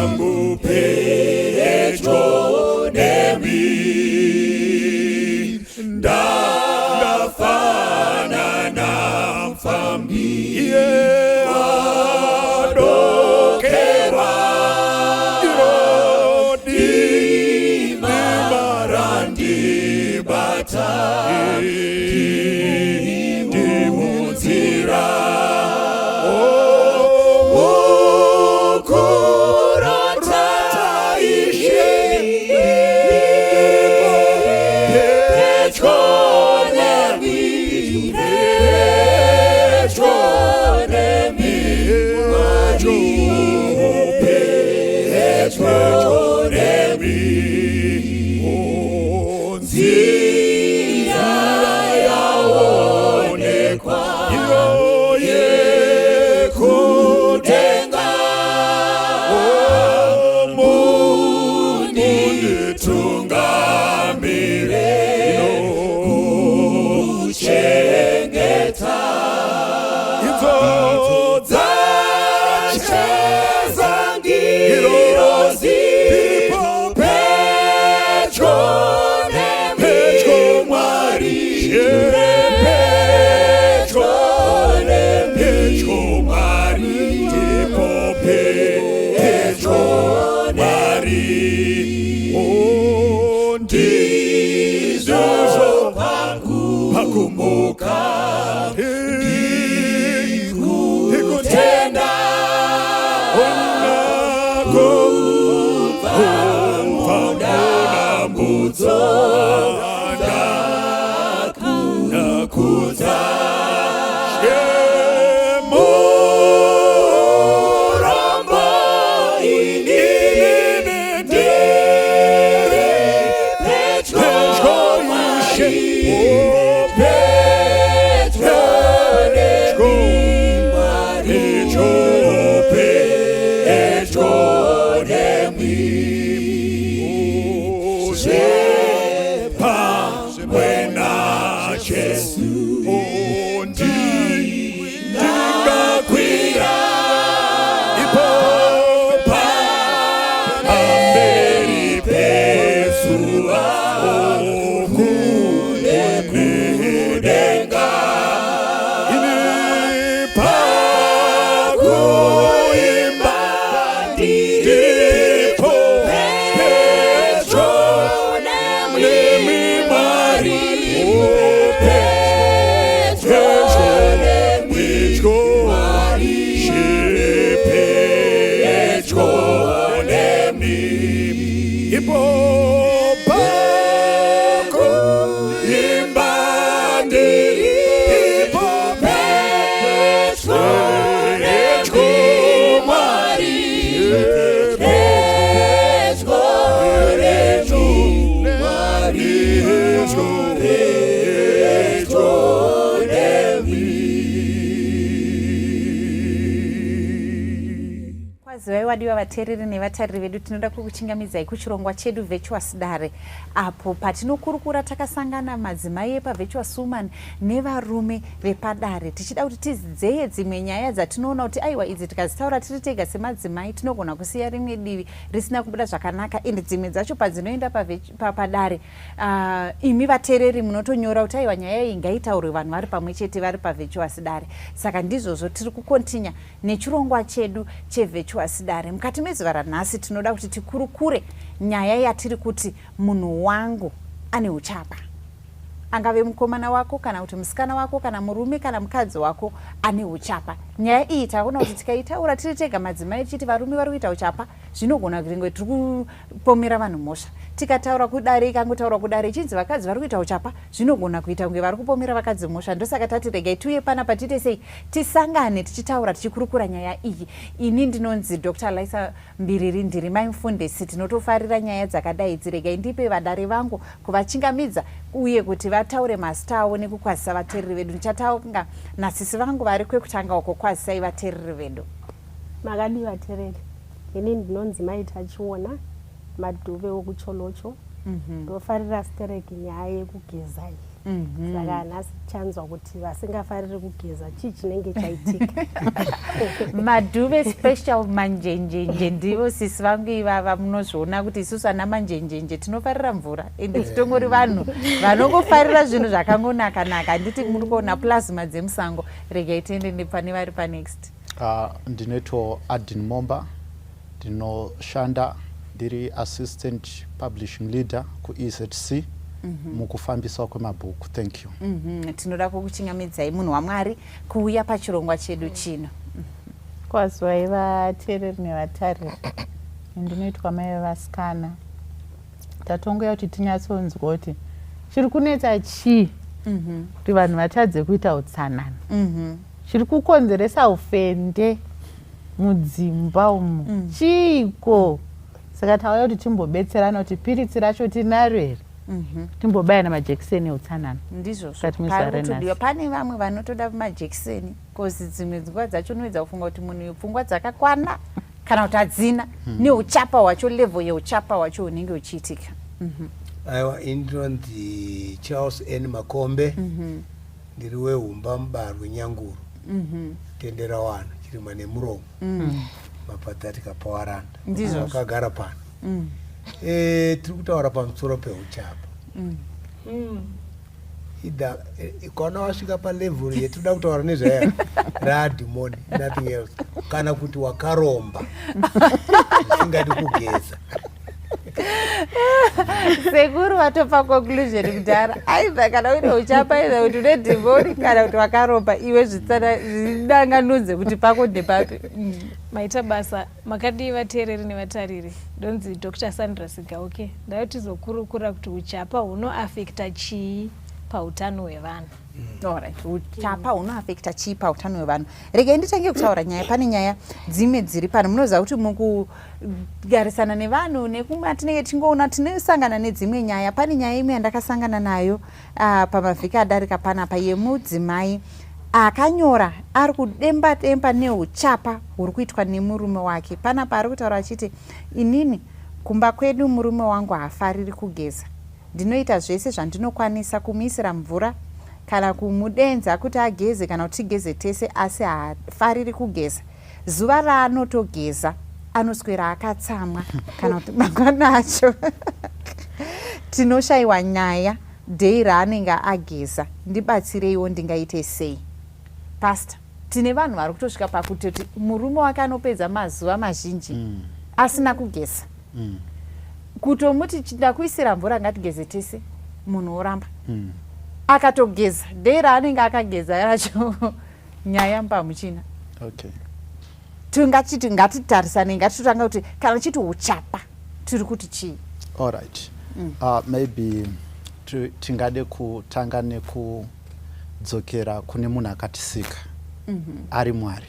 wangu pedro nemi ndafana na mfambi wadokerwa di marandi bata di munzira Wadiwa vateereri nevatariri vedu tinoda kukuchingamidzai kuchirongwa chedu VirtuousDare apo patinokurukura takasangana madzimai epaVirtuous Woman nevarume vepadare tichida kuti tizidzeye dzimwe nyaya dzatinoona kuti aiwa idzi tikazitaura tiri tega semadzimai tinogona kusiya rimwe divi risina kubuda zvakanaka ende dzimwe dzacho padzinoenda padare imi vateereri munotonyora kuti aiwa nyaya iyi ngaitaurwe vanhu vari pamwe chete vari paVirtuousDare. Saka ndizvozvo tiri kukontinya nechirongwa chedu cheVirtuousDare. Mukati mezuva ranhasi tinoda kuti tikurukure nyaya yatiri kuti munhu wangu ane uchapa. Angave mukomana wako kana kuti musikana wako kana murume kana mukadzi wako ane uchapa. Nyaya iyi taona kuti tikaitaura tiri tega madzimai tichiti varume vari kuita uchapa zvinogona kuti tiri kupomera vanhu mhosva. Tikataura kudare ikangotaura kudare ichinzi vakadzi vari kuita uchapa zvinogona kuita kunge vari kupomera vakadzi mhosva. Ndosaka tati regai tiuye panapa tite sei tisangane tichitaura tichikurukura nyaya iyi. Ini ndinonzi Dr. Laisa Mbiriri ndiri mai mufundisi tinotofarira nyaya dzakadai idzi. Regai ndipe vadare vangu kuvachingamidza uye kuti vataure mazita avo nekukwazisa vateereri vedu. Ndichataura nasisi vangu vari kwekutanga uko kwazisai vateereri vedu. Makadi vateereri. Ini ndinonzi Maitachiona Madhuve wokucholocho. Ndofarira stereki nyaya yekugeza iyi. saka nhasi chanzwa kuti vasingafariri kugeza chii chinenge chaitika. Madhuve special manjenjenje ndivo sisi vangu ivava munozviona kuti isusu ana manjenjenje tinofarira mvura ende titongori vanhu vanongofarira zvinhu zvakangonaka-naka. Handiti muri kuona plasma dzemusango. Regai tiende nepane vari panext. Ndinoitwa Adin Momba, ndinoshanda ndiri assistant publishing leader ku-EZC mukufambiswa kwemabhuku. Thank you. Tinoda kukuchingamidzai munhu waMwari kuuya pachirongwa chedu chino. Kwazwai vateereri nevatariri. Ndinoitwa mai vevasikana. Tatongoya kuti tinyatsonzwa kuti chiri kunetsa chii kuti vanhu vatadze kuita utsanana. Chiri kukonzeresa ufende mudzimba umu chiiko? Saka tauya kuti timbobetserana kuti piritsi racho tinaro here, timbobayana majekiseni eutsanana. Ndizvozvo parikutodiwa. Pane vamwe vanotoda majekiseni kozi dzimwe nguva dzacho unoedza kufunga kuti munhu pfungwa dzakakwana kana kuti hadzina neuchapa hwacho, level yeuchapa hwacho unenge uchiitika. Aiwa, indinonzi Charles N Makombe, ndiri wehumba mubarwe Nyanguru, tendera wana chirimwa nemuromo mapatatika pawaranda. Ndizvo wakagara pano. Tiri kutaura pamusoro peuchapa. Kana wasvika palevel yetoda kutaura nezvayo radhimoni, nothing else. Kana kuti wakaromba usingadi kugeza. Sekuru watopa conclusion kudhara. Aidha kana une uchapa, aidha kuti une dhimoni kana kuti wakaromba, iwe zvidanganudze kuti pako ndepapi. Maita basa makadi vateereri nevatariri. Donzi Dr. Sandra Sigauke. Ndayo tizokurukura kuti uchapa hunoafekta chii pautano hwevanhu. Alright, uchapa hunoafekta chii pautano hwevanhu. Regai nditange kutaura nyaya. Pane nyaya dzimwe dziri pano. Munoziva kuti mukugarisana nevanhu nekumwe tinenge tingoona tinosangana nedzimwe nyaya. Pane nyaya imwe yandakasangana nayo pamavhiki adarika panapa yemudzimai akanyora ari kudemba-demba neuchapa huri kuitwa nemurume wake. Panapa ari kutaura achiti, inini kumba kwedu murume wangu haafariri kugeza. Ndinoita zvese zvandinokwanisa kumuisira mvura kana kumudenza kuti ageze kana kuti tigeze tese, asi haafariri kugeza. Zuva raanotogeza anoswera akatsamwa kana kuti mangwana acho tinoshayiwa nyaya dhei raanenge ageza. Ndibatsireiwo ndingaite sei? Pastor, tine vanhu vari kutosvika pakutoti murume wake anopedza mazuva mazhinji asina kugeza. Kutomuti ndakuisira mvura ngatigeze tese, munhu oramba. Akatogeza dhei raanenge akageza racho nyaya mpamuchina. Okay. Tungachiti ngatitarisane, ngatitotanga kuti kana chiti uchapa tiri kuti chii? All right. Maybe tingade kutanga nekudzokera kune munhu akatisika ari Mwari.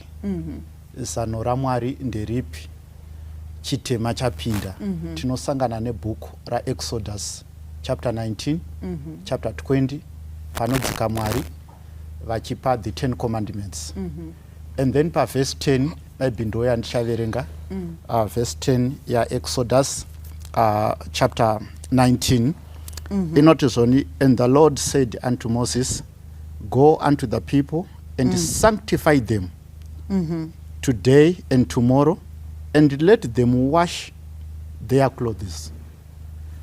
Zano raMwari nderipi? Chitema chapinda. Tinosangana nebhuku raExodus chapter 19 chapter 20 panodzika Mwari vachipa the 10 commandments. And then pa verse 10 maybe ndo yandichaverenga verse 10 yaExodus chapter 19 inoti zvoni, and the Lord said unto Moses, go unto the people and sanctify them today and tomorrow, and let them wash their clothes.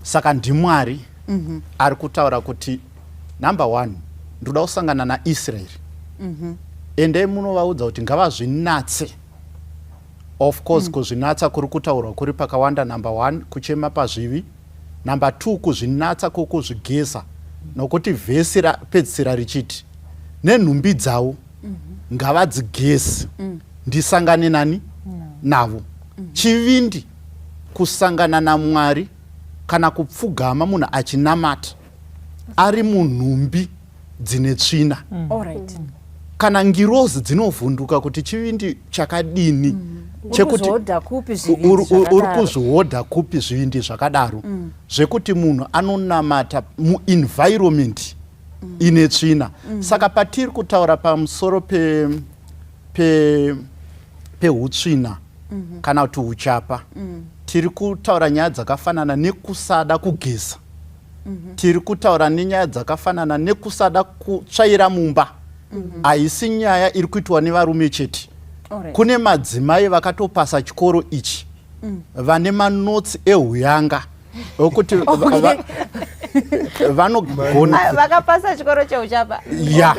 Saka ndimwari ari kutaura kuti number 1 ndoda kusangana naIsraeri, ende munovaudza kuti ngavazvinatse. Of course kuzvinatsa kuri kutaurwa kuri pakawanda. Number 1 kuchema pazvivi, number 2 kuzvinatsa kukuzvigeza, nokuti vhesi rapedzisira richiti nenhumbi dzavo ngavadzigeze ndisangane nani navo. Chivindi kusangana naMwari kana kupfugama munhu achinamata ari munhumbi dzine tsvina. Kana ngirozi dzinovhunduka kuti chivindi chakadini chekuti uri kuzvihodha kupi zvivindi zvakadaro, zvekuti munhu anonamata muenvironment ine tsvina. Saka patiri kutaura pamusoro peutsvina kana kuti uchapa, tiri kutaura nyaya dzakafanana nekusada kugeza. tiri kutaura nenyaya dzakafanana nekusada kutsvaira mumba. Haisi nyaya iri kuitwa nevarume chete. Kune madzimai vakatopasa chikoro ichi vane manotsi ehuyanga okuti vanogona vakapasa chikoro cheuchapa. Ya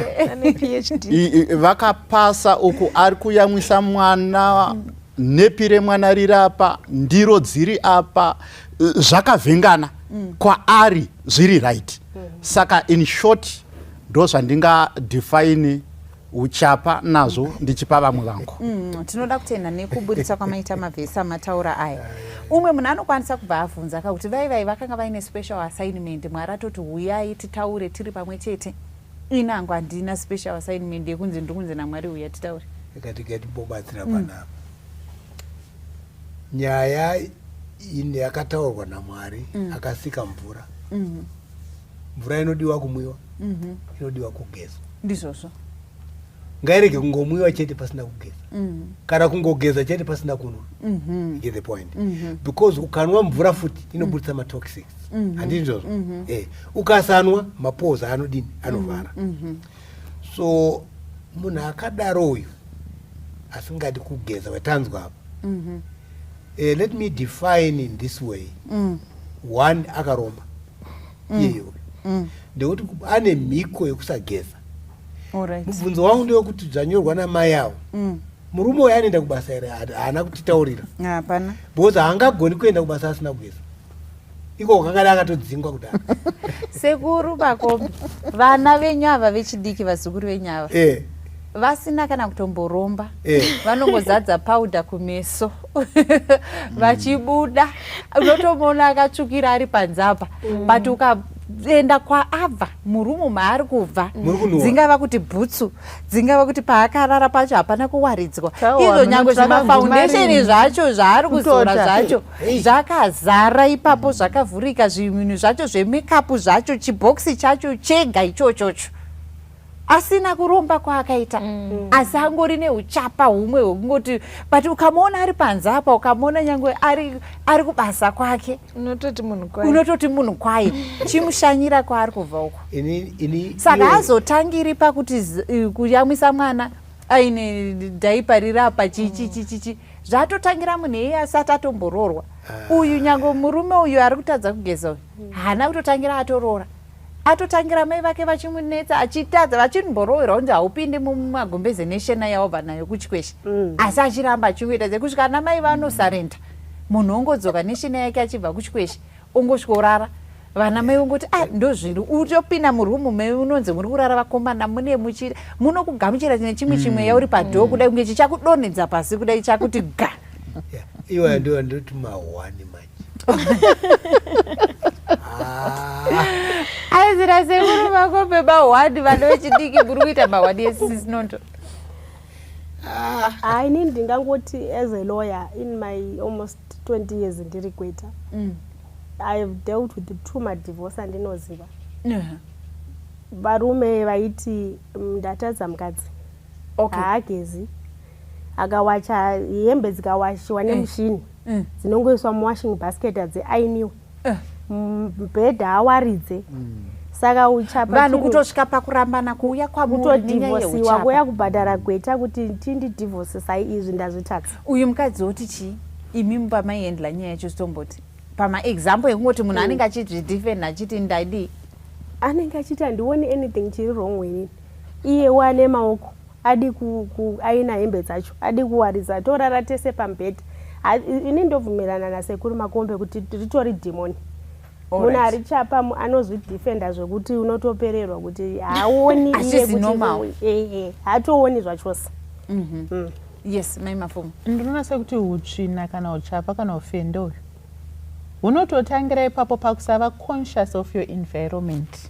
PhD. Vakapasa uku ari kuyamwisa mwana, nepi remwana riri apa, ndiro dziri apa, zvakavhengana kwaari zviri right. Saka in short ndo zvandingadefine uchapa nazvo ndichipa vamwe vangu. Tinoda kutenda nekuburitsa kwamaita mavhesi amataura aya. Umwe munhu anokwanisa kubva abvunza kuti vai vakanga vaine special assignment, mwari atoti huyai titaure tiri pamwe chete. Inangu handina special assignment yekunzi ndikunzi naMwari huya titaure. Ikatibobatsira panapa. Nyaya yakataurwa naMwari akasika mvura. Mvura inodiwa kumwiwa, inodiwa kugezwa. Ndizvozvo. Ngairege kungomwiwa chete pasina kugeza. Kana kungogeza chete pasina kunwa. You get the point. Because ukanwa mvura futi inobudisa matoxics. Handiti ndizvozvo. Ukasanwa mapoza anodini anovhara. So munhu akadaro uyu asingadi kugeza wetanzwa apa. Let me define in this way. One akaromba. Iyeyo. Ndekuti ane mhiko yekusageza. Mubvunzo wangu ndewekuti zvanyorwa namai avo. Murume uyu anoenda kubasa here haana kutitaurira. Hapana. Because haangagoni kuenda kubasa asina kugeza. Iko kakada akatodzingwa kudaro. Sekuru Bakombe, vana venyava vechidiki, vazukuru venyava. Vasina kana kutomboromba. Vanongozadza powder kumeso. Vachibuda. Unotomona akatsvukira ari panzapa. But ukaenda kwaabva murumu maari kubva, dzingava kuti bhutsu, dzingava kuti paakarara pacho hapana kuwaridzwa. Izvo nyange zvemafoundation zvacho zvaari kuzora zvacho zvakazara ipapo, zvakavhurika, zvinhu zvacho zvemekapu zvacho, chibhokisi chacho chega ichochocho. Asina kuromba kwaakaita, asi angori neuchapa humwe hwekungoti, but ukamuona ari panzapa, ukamuona nyangwe ari kubasa kwake, unototi munhu kwaye, chimushanyira kwaari kubva uko. Saka hazotangiri pakuti kuyamwisa mwana aine dhaipa riri apa chichi zvatotangira munhu iye asati atombororwa. Uyu nyangwe murume uyu ari kutadza kugeza uyu haana kutotangira atorora. Atotangira mai vake vachimunetsa achitadza vachimborowerwa kunzi haupindi mumagombeze neshena yaobva nayo kuchikweshe. Asi achiramba achingoita sekusvika ana mai vanosarenda. Munhu ongodzoka neshena yake achibva kuchikweshe ongosvorara. Vana mai ongoti ndozviri, utopinda murumu meunonzi muri kurara vakomana mune muchira munokugamuchira nechimwe yauri padhoo kudai kunge chichakudonhedza pasi kudai chakuti ga. Iwa ndio ndoti mahwani manje. Aizira sekuru Bakombe mahwani, vana vechidiki muri kuita mahwani esisi nondo. Inini ndingangoti as a lawyer in my almost 20 years ndiri kuita, I have dealt with 2 divorce andinoziva. Varume vaiti ndatadza mukadzi haagezi, akawacha hembe dzikawashiwa nemushini dzinongoiswa muwashing basket adzeainiwa, mubhedha awaridze. Saka uchapa vanhu kutosvika pakurambana kuuya kwamutodivhosiwa kuya kubhadhara gweta kuti tindidivhosisai izvi ndazvitadza. Uyu mukadzi oti chii? Imi pamaihendla nyaya yacho zvitomboti pamaexample ekungoti munhu anenge achizvidefend achiti ndadii, anenge achiti handioni anything chiri wrong wenini. Iyewo ane maoko adi aina hembe dzacho, adi kuwaridza, torara tese pambhedha. Ini ndobvumirana nasekuru Makombe kuti ritori dhimoni. Munhu ari chapa anozvidefenda zvekuti unotopererwa kuti haoni iye kuti hatooni zvachose. Yes, mai Mafumo. Ndinoona sekuti utsvina kana uchapa kana ufendo uyu hunototangira ipapo pakusava conscious of your environment.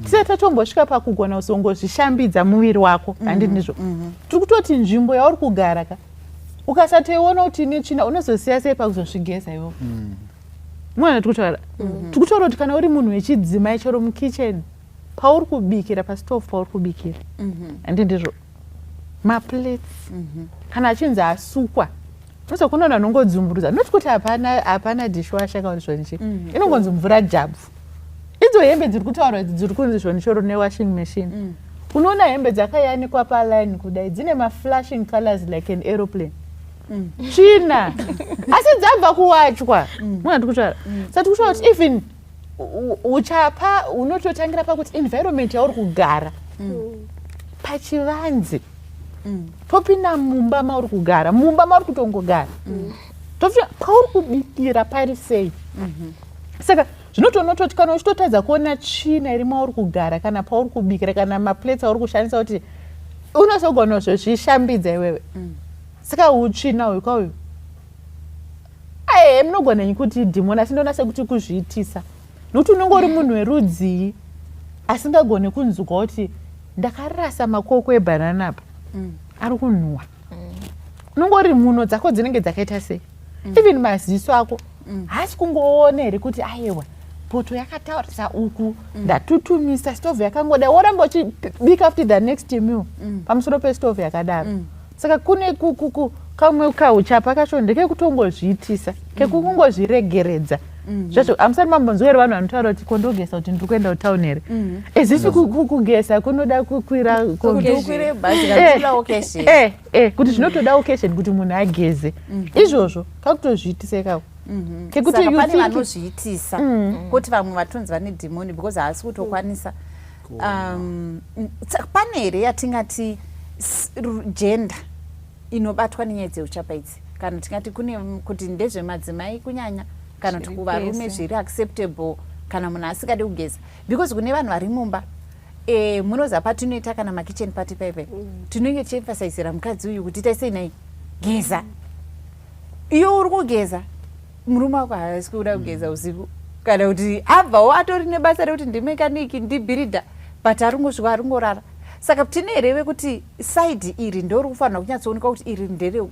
Tisati tatombosvika pakugona kusongozvishambidza muviri wako, handi ndizvo. Tiri kutoti nzvimbo yauri kugara ka ukasatoiona kuti ine tsvina unozosiya sei pakuzosvigeza iwo. Mwana tikutaura kuti kana uri munhu wechidzimai chero mukicheni pauri kubikira pasitofu pauri kubikira, handi ndizvo, maplates kana achinzi asukwa unozokunoona nongodzumburudza, not kuti hapana dishwasha kana zvonichi, inongonzi mvura jabvu. idzo hembe dziri kutaura dziri kunzi zvonishoro newashing machine unoona hembe dzakayanikwa paline kudai dzine maflashing colors like an aeroplane tsvina asi dzabva kuwachwa munati kutaura sati kushaura kuti even uchapa unototangira pakuti environment yauri kugara pachivanze topinda mumba mauri kugara mumba mauri kutongogara tofika pauri kubikira pari sei saka zvinotonototi kana uchitotadza kuona tsvina iri mauri kugara kana pauri kubikira kana maplates auri kushandisa kuti unosogona zvezvishambidza iwewe saka utsvina uyu kwauyu munogona kuti dhimoni asi ndonase kuti kuzviitisa nokuti unenge uri munhu werudzii asingagone kunzwa kuti ndakarasa makoko ebhanana apa ari kunhuhwa unenge uri mhuno dzako dzinenge dzakaita sei even maziso ako hasi kungoona here kuti aiwa poto yakataurisa uku ndatutumisa stovhu yakangoda woramba uchibika after the next meal pamusoro pestovhu yakadaro saka kune kamwe kauchapa kacho ndekekutongozviitisa kekungozviregeredza zvacho amusati mambonzwa here vanhu vanotaura kuti kondogesa kuti ndiri kuenda kutauni here ezisi kugesa kunoda kukwira kuti zvinotoda occasion kuti munhu ageze izvozvo kakutozviitisa ikako saka pane vanozviitisa kuti vamwe vatonzi vane dhimoni because haasi kutokwanisa pane here yatingati gender inobatwa nenyaya dzeuchapa idzi kana tingati kune kuti ndezvemadzimai kunyanya kana kuti kuvarume zviri acceptable kana munhu asingade kugeza because kune vanhu vari mumba munoza patinoita kana makitchen party paipai tinenge tichiemphasizira mukadzi uyu kuti itaisei nai geza iyo uri kugeza murume wako haasi kuda kugeza usiku kana kuti abvawo atori nebasa rekuti ndimekaniki ndibhiridha but aringosvika aringorara saka tine hereve kuti saidi iri ndori kufanira kunyatsoonekwa kuti iri ndere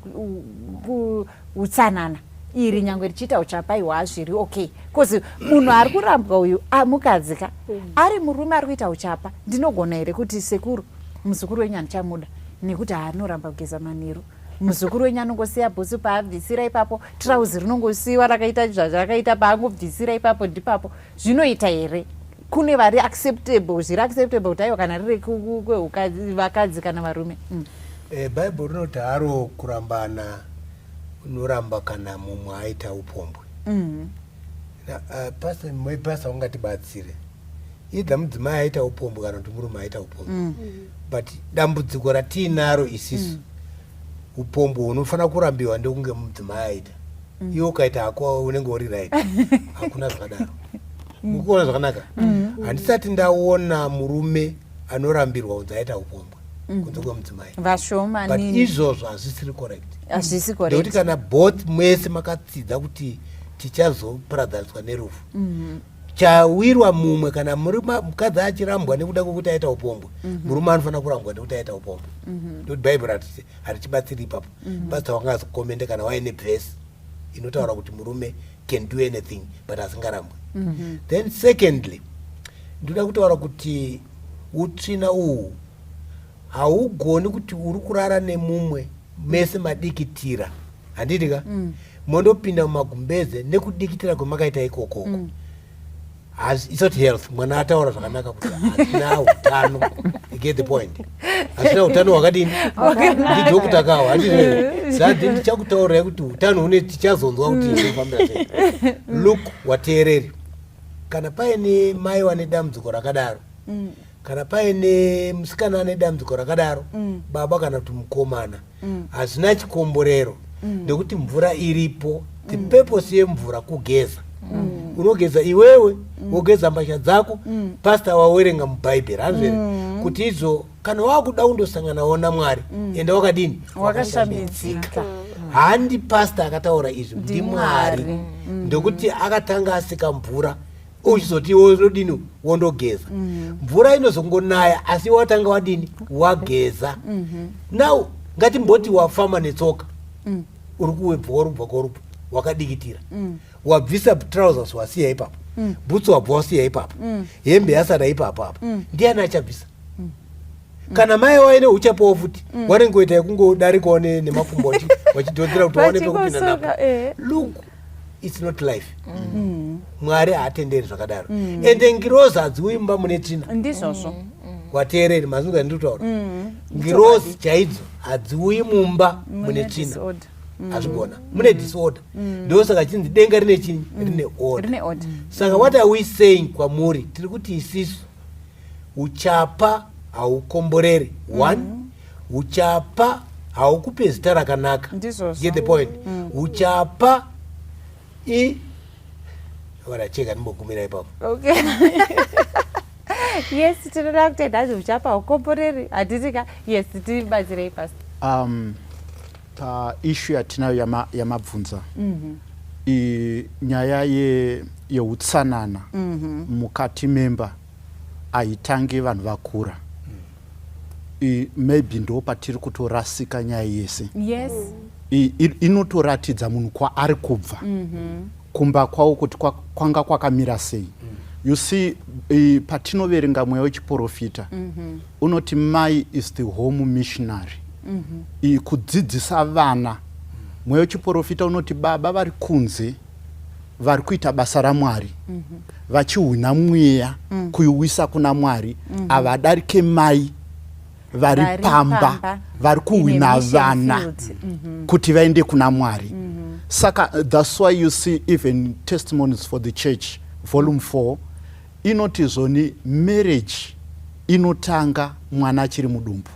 utsanana iri nyangwe richiita uchapaiwa zviri okay bcause munhu ari kurambwa uyu mukadzika ari murume ari kuita uchapa ndinogona here kuti sekuru muzukuru wenyu handichamuda nekuti haanoramba kugeza manheru muzukuru wenyu anongosiya bhusi paabvisira ipapo trauzi rinongosiyiwa rakaita zvazvakaita paangobvisira ipapo ndipapo zvinoita here kune vari acceptable zviri acceptable kuti aiwa kana riri vakadzi kana varume bhaibheri rinoti haro kurambana unoramba kana mumwe aita upombwe pasta ungatibatsire idha mudzimai aita upombwe kana kuti murume aita upombwe but dambudziko ratiinaro isisu upombwe unofanira kurambiwa ndekunge mudzimai aita iwe ukaita hako unenge uri right hakuna zvakadaro mukuona zvakanaka handisati ndaona murume anorambirwa kunzi aita upombwe kunze kwemudzimai vashoma but izvozvo hazvisiri correct hazvisi correct nekuti kana both mwese makatsidza kuti tichazoparadzaniswa nerufu chawirwa mumwe kana mukadzi achirambwa nekuda kwekuti aita upombwe murume anofanira kurambwa nekuti aita upombwe nekuti bhaibheri harichibatsiri ipapo pasita wangazokomende kana waine vhesi inotaura kuti murume can do anything but asingarambwe then secondly ndoda kutaura kuti utsvina uhu haugoni kuti uri kurara nemumwe mese madikitira handitika mondopinda mumagumbeze nekudikitira kwemakaita ikokoko it's not health mwana ataura zvakanaka kuti hatina utano get the point hasina utano hwakadini ndidhokutakawo handizvazadi ndichakutaurai kuti utano hune tichazonzwa kuti ndofambira sei look wateereri kana paine mai wane dambudziko rakadaro kana paine musikana ane dambudziko rakadaro baba kana kuti mukomana hazvina chikomborero ndekuti mvura iripo the purpose yemvura kugeza unogeza iwewe wogeza mbasha dzako pasta wawerenga mubhaibheri hanzvere kuti idzo kana wakuda kundosanganawo namwari enda wakadini wakashambidzika handi pasta akataura izvi ndimwari ndekuti akatanga asika mvura uchizoti wodini wondogeza mvura inozongonaya asi watanga wadini wageza now ngatimboti wafamba netsoka uri kuwebva warubva kwarubva wakadikitira wabvisa trousers wasiya ipapo butsi wabva wasiya ipapo hembe yasara ipapo apo ndiani achabvisa kana mai waine uchapawo futi warengoita yekungodarikawo nemafumboti wachidhodzera kuti waone pekupinda napo look it's not life. Mwari haatenderi zvakadaro. Ende ngirozi hadziuyi mumba mune tsvina. Ndizvozvo. Wateereri mazungu ndinotaura. Ngirozi chaidzo hadziuyi mumba mune tsvina. Hazvigona. Mune disorder. Ndosaka chinzi denga rine chini? Rine order. Saka what are we saying kwamuri? Tiri kuti isisu uchapa haukomboreri. One, uchapa haukupe zita rakanaka. Get the point? Uchapa varacheka ndimbogumira ipapo. Okay. Yes, tinoda kuti ndazi uchapa haukomboreri. Hatitika. Yes, tibatsirei pasi. Issue yatinayo yamabvunza. Nyaya yeutsanana mukati memba aitange vanhu vakura. Maybe ndo patiri kutorasika nyaya yese. Yes. Inotoratidza munhu kwaari kubva. Kumba kwawo kuti kwanga kwakamira sei. You see, patinoverenga mweya wechiprofita, unoti mai is the home missionary. Kudzidzisa vana, mweya wechiprofita unoti baba vari kunze vari kuita basa raMwari, vachihwina mweya kuiwisa kuna Mwari, avadarike mai vari pamba vari kuhwina vana kuti vaende kuna Mwari. Saka that's why you see even Testimonies for the Church volume 4 inoti zvoni marriage inotanga mwana achiri mudumbu.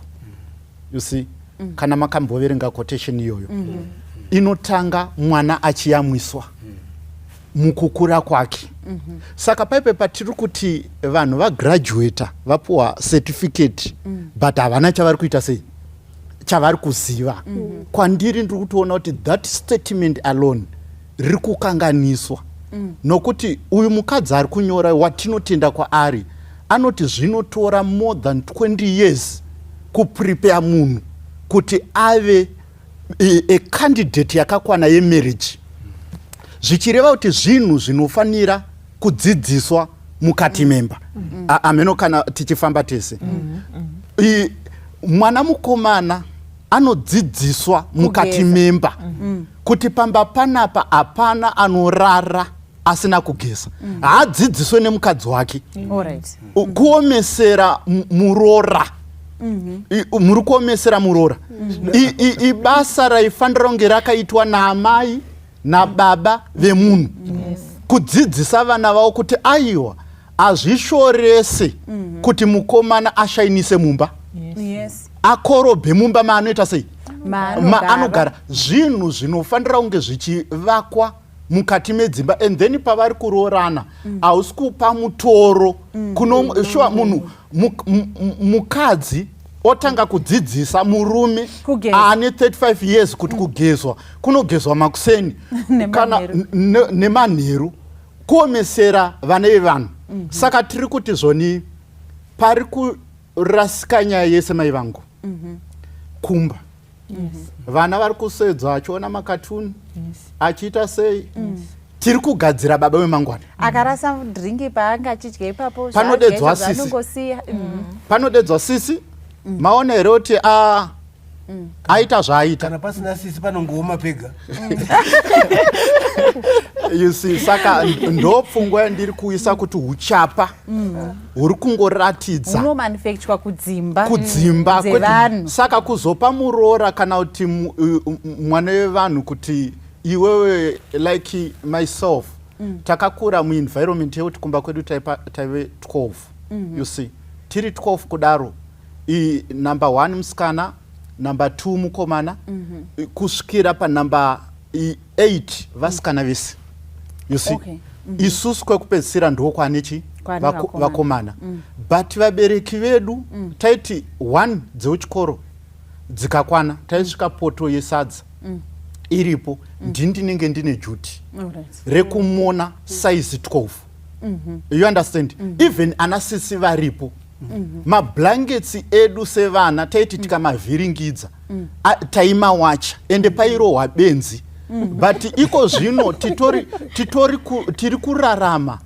You see, kana makamboverenga quotation iyoyo, inotanga mwana achiyamwiswa mukukura kwake. Saka paipe patiri kuti vanhu vagraduata vapuwa certificate but havana chavari kuita sei, chavari kuziva. Kwandiri ndiri kutoona kuti that statement alone riri kukanganiswa. Nokuti uyu mukadzi ari kunyora watinotenda kwaari anoti zvinotora more than 20 years kuprepare munhu kuti ave a candidate yakakwana yemarriage. Zvichireva kuti zvinhu zvinofanira kudzidziswa mukati memba. Ameno kana tichifamba tese. Mwana mukomana anodzidziswa mukati memba kuti pamba panapa hapana anorara asina kugeza. Haadzidziswe nemukadzi wake. Kuomesera murora. Muri kuomesera murora. Ibasa raifanira kunge rakaitwa naamai nababa vemunhu. Kudzidzisa vana vavo kuti aiwa hazvishorese kuti mukomana ashainise mumba. Akorobhe mumba maanoita sei? Anogara. Zvinhu zvinofanira kunge zvichivakwa mukati medzimba, and then pavari kuroorana hausi kupa mutoro kuno shuwa munhu mukadzi otanga kudzidzisa murume ane 35 years kuti kugezwa kunogezwa makuseni kana nemanheru kuomesera vana vevanhu. Saka tiri kuti zvoni pari kurasika nyaya yese mai vangu. Kumba vana vari kusedzwa achiona makatuni achiita sei. Tiri kugadzira baba wemangwana. Akarasa dringi paanga achidya ipapo panodedzwa sisi. Panodedzwa sisi. Maona here kuti aita zvaaita. Kana pasina sisi panongooma pega. You see, saka ndopfungwa yandiri kuisa kuti huchapa huri kungoratidza hunomanufacture kudzimba dzevanhu. Saka kuzopa muroora kana kuti mwana wevanhu kuti iwewe like myself takakura muenvironment yekuti kumba kwedu taive 12. You see, tiri 12 kudaro. Number 1 musikana, number 2 mukomana, kusvikira pa number 8 vasikana vese. You see, isusu kwekupedzisira ndokwanechi vakomana. But vabereki vedu taiti 1 dzeuchikoro dzikakwana taisvika poto yesadza iripo ndinenge ndine duty rekumona size 12. You understand? Even anasisi varipo. Mablankets edu sevana taiti tikamavhiringidza taimawacha ende pairohwa benzi. But iko zvino tiri kurarama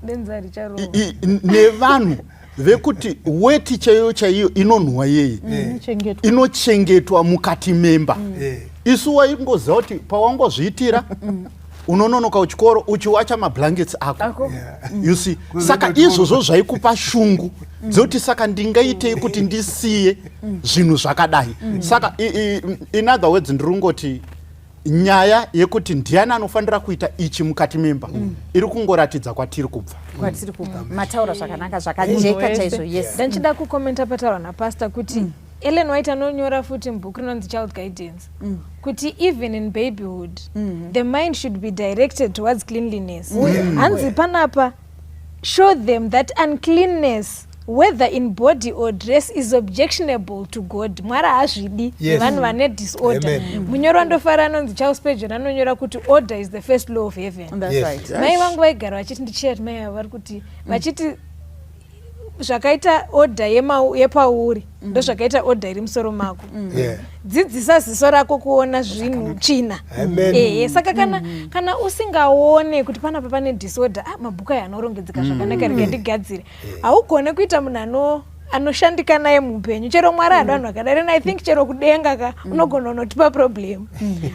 nevanhu vekuti weti chaiyo inonhuwa yeye inochengetwa mukati memba. Isu waingoziva kuti pawangozviitira unononoka kuchikoro uchiwacha mablankets ako. You see, saka izvozvo zvaikupa shungu dzoti saka ndingaitei kuti ndisiye zvinhu zvakadai. Saka in other words ndirungoti nyaya yekuti ndiani anofanira kuita ichi mukati memba iri kungoratidza kwatiri kubva. Mataura zvakanaka zvakajeka chaizvo. Yes. Ndanchida kukomenta pataura napastor kuti Ellen White anonyora futi mubhuku rinonzi Child Guidance kuti even in babyhood the mind should be directed towards cleanliness. Hanzi panapa show them that uncleanness whether in body or dress is objectionable to God. Mwara hazvidi vanhu vane disorder. Munyoro andofara anonzi Charles Spurgeon anonyora kuti order is the first law of heaven. That's right. Mai vangu vaigara vachiti ndichiyati mai vari kuti vachiti zvakaita order yepauri ndo zvakaita order iri musoro mako. Dzidzisa ziso rako kuona zvinhu tsvina. Saka kana usingaone kuti panapa pane disorder, mabhuku aya anorongedzeka zvakanaka rega ndigadzire, haugone kuita munhu anoshandika naye muupenyu. Chero Mwari ado vanhu vakadai, and I think chero kudenga ka unogona unotipa problem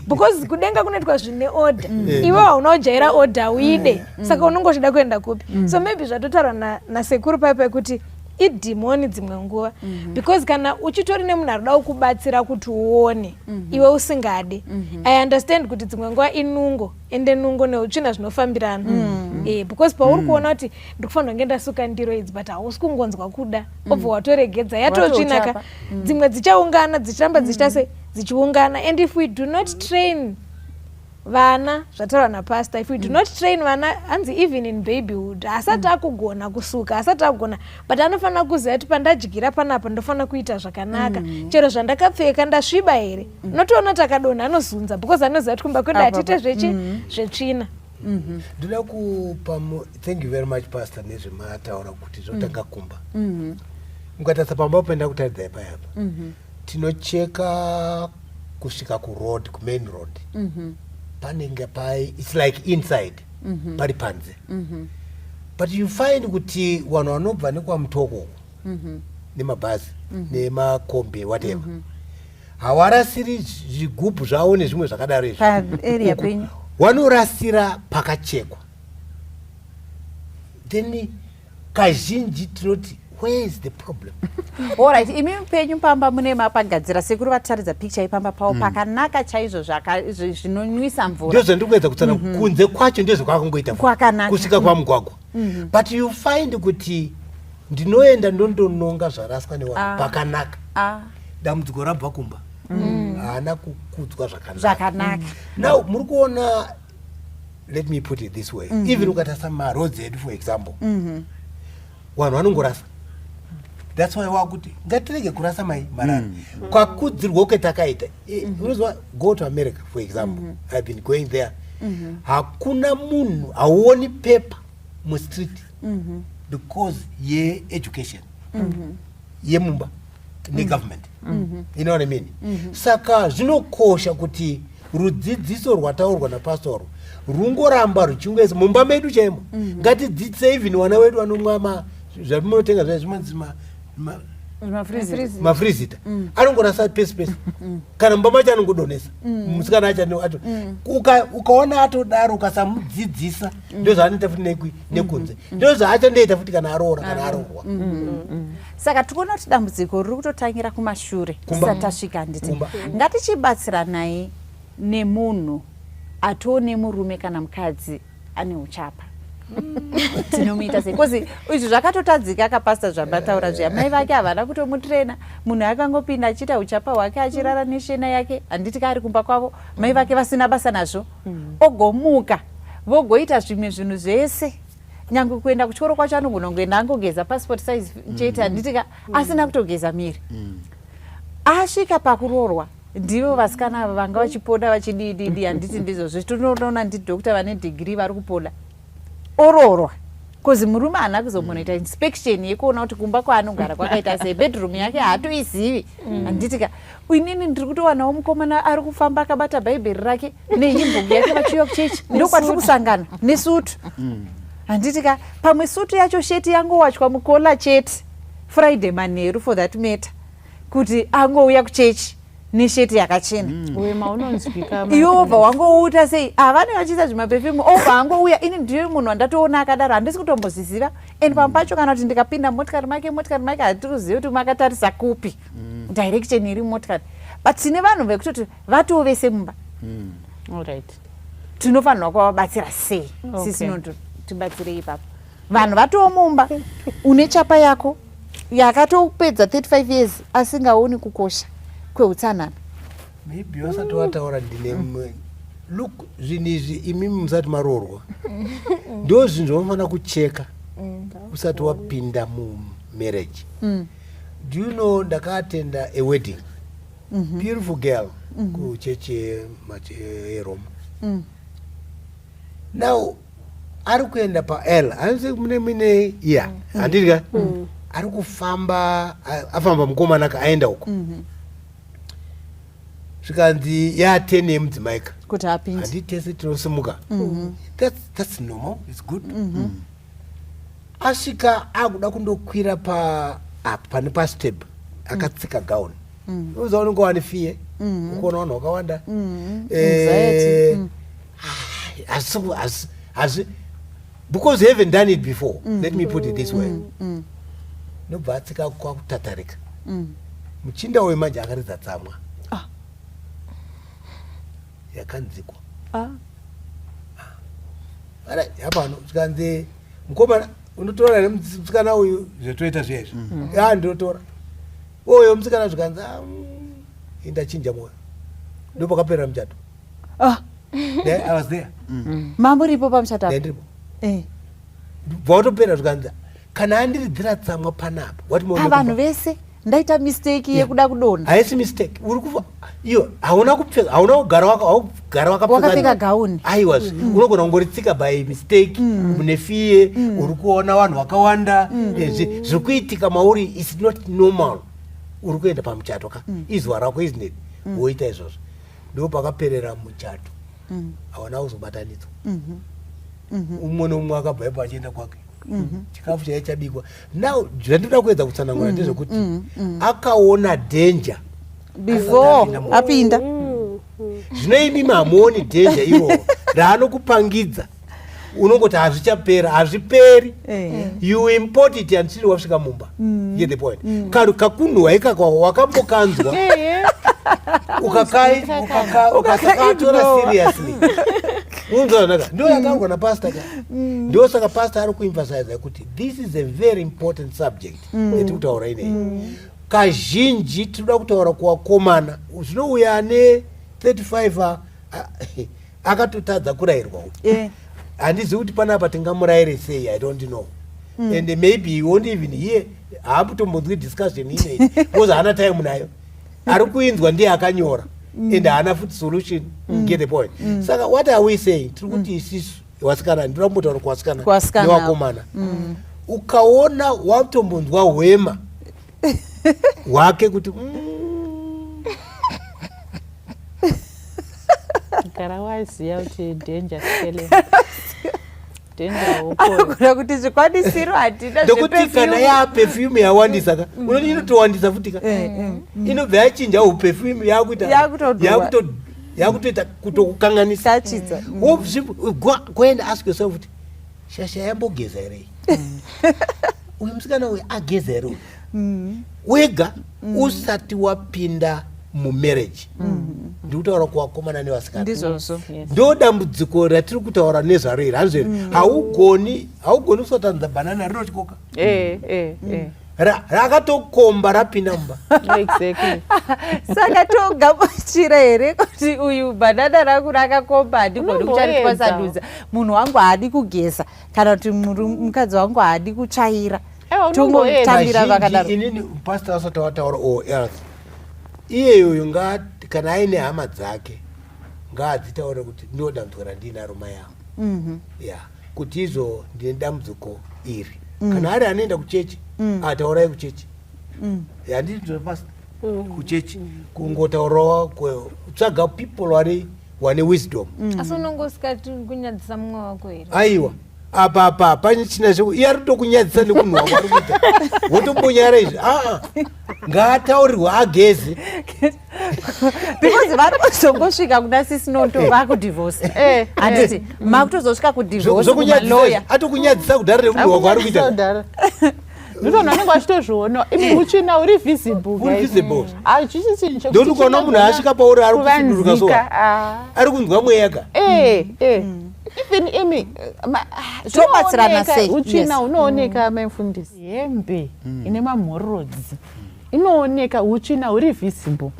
because kudenga kunoitwa zvine order, iwe haunojaira order uide, saka unongochida kuenda kupi. So maybe zvatotaurwa nasekuru paipai kuti idhimoni dzimwe nguva because kana uchitori nemunhu anoda kukubatsira kuti uone iwe usingade, I understand kuti dzimwe nguva inungo ende nungo neutsvina zvinofambirana. Because pauri kuona kuti ndikufanira kunge ndasuka ndiro idzi but hausi kungonzwa kuda obva watoregedza yatotsvinaka, dzimwe dzichaungana dzichiramba dzichiungana. And if we do not train vana zvataura napastor, if we do not train vana hanzi even in babyhood asati akugona kusuka, asati akugona but anofanira kuziva kuti pandadyira panapa ndofanira kuita zvakanaka, chero zvandakapfeka ndasviba here. Unotoona takadonha anozunza because anoziva kuti kumba kwedu hatiite zvetsvina. Ndoda kupa thank you very much pastor nezvemataura kuti zvotanga kumba. Mukatarisa pamba penda kutaridza ipayapa tinocheka kusvika kuroad, kumain road, panenge it's like inside pari panze. But you find kuti vanhu vanobva nekwamutoko nemabhazi nemakombi whatever havarasiri zvigubhu zvavo nezvimwe zvakadaro izvi, vanorasira pakachekwa. Then kazhinji tinoti where is the problem? Alright, imi mupenyu pamba mune mapagadzira sekuru vataridza picture ipamba pavo pakanaka chaizvo zvinonwisa mvura. Ndio zvandikuedza kutsana kunze kwacho ndizvo kwakangoita kusvika kwamugwagwa. But you find kuti ndinoenda ndondononga zvaraswa nevanhu pakanaka, dambudziko rabva kumba haana kukudzwa zvakanaka. Now muri kuona, let me put it this way, even ukatarisa maroads edu for example, vanhu vanongorasa. That's why wakuti ngatirege kurasa marara kwakudzirwa kwetakaita. Unozwa go to America for example, I've been going there, hakuna munhu hauoni paper mu street because ye education ye mumba ne government. You know what I mean? Saka zvinokosha kuti rudzidziso rwataurwa napastor rungoramba ruchingeza mumba medu chemo. Ngatidzidzise even vana vedu vanomwa zvamunotenga zvazvimanzima mafrizita anongorasa pesi kana mumba macho anongodonesa musikana acho ukaona atodaro ukasamudzidzisa ndio zvaanoita futi nekunze, ndio zvaachandoita futi kana aroora kana arohwa. Saka tikuona kuti dambudziko riri kutotangira kumashure tisati tasvika. Nditi ngatichibatsiranai nemunhu atone murume kana mukadzi ane uchapa. Tinomuita sei? Because izvi zvakatotadzika kapasta zvabataura zviya. Mai vake havana kutomutrena, munhu akangopinda achiita uchapa hwake achirara neshena yake, handiti kari kumba kwavo, mai vake vasina basa nazvo, ogomuka vogoita zvimwe zvinhu zvese. Nyange kuenda kuchikoro kwacho anogona kungoenda angogeza passport size chete, handitika asina kutogeza miri. Asvika pakuroorwa ndivo vasikana vanga vachipoda vachidididi, handiti ndizvo tinoona ndidhokta vane degree vari kupoda. Oroorwa kozi murume haana kuzomunoita inspection yekuona kuti kumba kwaanogara kwakaita sei, bedroom yake haatoizivi. Handitika inini ndiri kutowanawo mukomana ari kufamba akabata bhaibheri rake nehimbhogi yake vachiuya kuchechi, ndokwatiri kusangana nesutu. Handitika pamwe sutu yacho sheti yangowachwa mukola chete Friday manheru for that matter kuti angouya kuchechi nesheti yakachena. Wema unonzwika. Iwo bva wangouta sei avane vachiisa zvimaperfume obva angouya ini ndiyo munhu wandatoona akadaro handisi kutomboziziva and pamwe pacho kana kuti ndikapinda motikari make hatiri kuziva kuti makatarisa kupi direction iri motikari but tine vanhu vekutoti vatove semumba. Alright. Tinofanirwa kuvabatsira sei sisi notibatsirei ipapo vanhu vatoo mumba une chapa yako yakatopedza 35 years asingaoni kukosha kweutsanana. Maybe wasati wataura ndine look zvinhu izvi imimi musati maroorwa ndo zvinhu zvaunofana kucheka usati wapinda mumarriage. Do you know ndakaatenda a wedding beautiful girl kucheche yeroma now ari kuenda paL anzi mune handidika ari kufamba afamba mukomana aenda uko zvikanzi ya10 yemudzimaika kuti apinde handitese tinosimuka. That's normal, it's good. Asvika akuda kundokwira pane pastep akatsika gauni uza unenge wani fiye ukona vanhu vakawanda asi because you haven't done it before. Let me put it this way. Nobva atsika kwakutatarika muchinda wemanje akaridza tsamwa yakanzikwa yapano zvikanzi mukomana unotora here musikana uyu zvetoita zvezvo ndotora uyo musikana zvikanzi indachinja mwoyo ndopakaperera muchato. I was there. mamuripo pamuchato ndiripo bvautopera zvikanzi kana andiridzira tsamwa panapa vanhu vese ndaita mistake yekuda kudonha. Haisi mistake uri kufa iyo hauna kupfeka hauna kugara wakapfeka gauni aiwa unogona kungoritsika by mistake mune fiye uri kuona vanhu vakawanda zviri kuitika mauri is not normal. Uri kuenda pamuchato ka izuva rako isn't it woita izvozvo ndo pakaperera muchato hawana kuzobatanidzwa umwe nomumwe akabva ipo achienda kwake chikafu chaiye chabikwa. Now zvandinoda kuedza kutsanangura ndezvekuti akaona danger before apinda. Zvino imimi hamuoni danger iro raanokupangidza unongoti hazvichapera hazviperi you import it until wasvika mumba. Get the point. Kakunhuhwa ikakwa wakambokanzwa ukasakatora seriously unzwanaka ndo yakaurwa napasta ka ndo saka pasta ari kuemphasize kuti this is a very important subject yetiri kutaura inei. Kazhinji tinoda kutaura kuvakomana zvinouya ane 35 akatotadza kurayirwa handizivi kuti panapa tingamurayire sei. I don't know. And maybe he won't even hear haamutombonzwi discussion inei because haana time nayo ari kuinzwa ndiye akanyora and haana futi solution. Get the point. Saka what are we saying? Tiri kuti isisu wasikana ndinoda kumbotaura kuwasikana newakomana ukaona watombonzwa hwema hwake kuti gara waziya kuti danger anokuda kuti zvikwanisiro hatina ndokuti kana yaperfume yawandisa ka unoti inotowandisa futi ka inobva yachinja uperfume yakutoita kutokukanganisa. Go and ask yourself kuti shasha yambogeza here uyu musikana uyu ageza here wega usati wapinda mumarriage. Ndikutaura kuvakomana nevasikana ndo dambudziko ratiri kutaura nezvaro iri hanzveri haugoni kusotanza banana rinotyoka rakatokomba rapinda mumba. Saka togamuchira here kuti uyu banana rangu rakakomba handigoni kucharitwasanudza munhu wangu haadi kugeza kana kuti mukadzi wangu haadi kutsvaira tongotambira vakadaro. Inini pastor asati wataura else iyeyoyo kana aine hama dzake ngaadzitaure kuti ndodambudziko randinaro mai yangu kuti izo ndine dambudziko iri. Kana ari anoenda kuchechi ataurai kuchechi handizopasta kuchechi kungotaurawa tsvaga people wane wisdom. Asi unongosikati kunyadzisa mumwe wako here aiwa apa pane china iye ari kutokunyadzisa nekunhu wako ari kuita wotombonyara izvi ngaataurirwe ageze because vanozongosvika kuna sisinoto vakudivhosa handiti makutozosvika kudivhosa kumaloya atokunyadzisa kudhara remunhu wako ari kuita nditona anenge achitozviona imi uchina uri visible hachisi chinhu ndoti ukaona munhu asvika pauri ari kusunduruka so ari kunzwa mweyaga even imi tobatsirana sei uchina unooneka maimfundisi hembe ine mamhorodzi inooneka uchina uri visible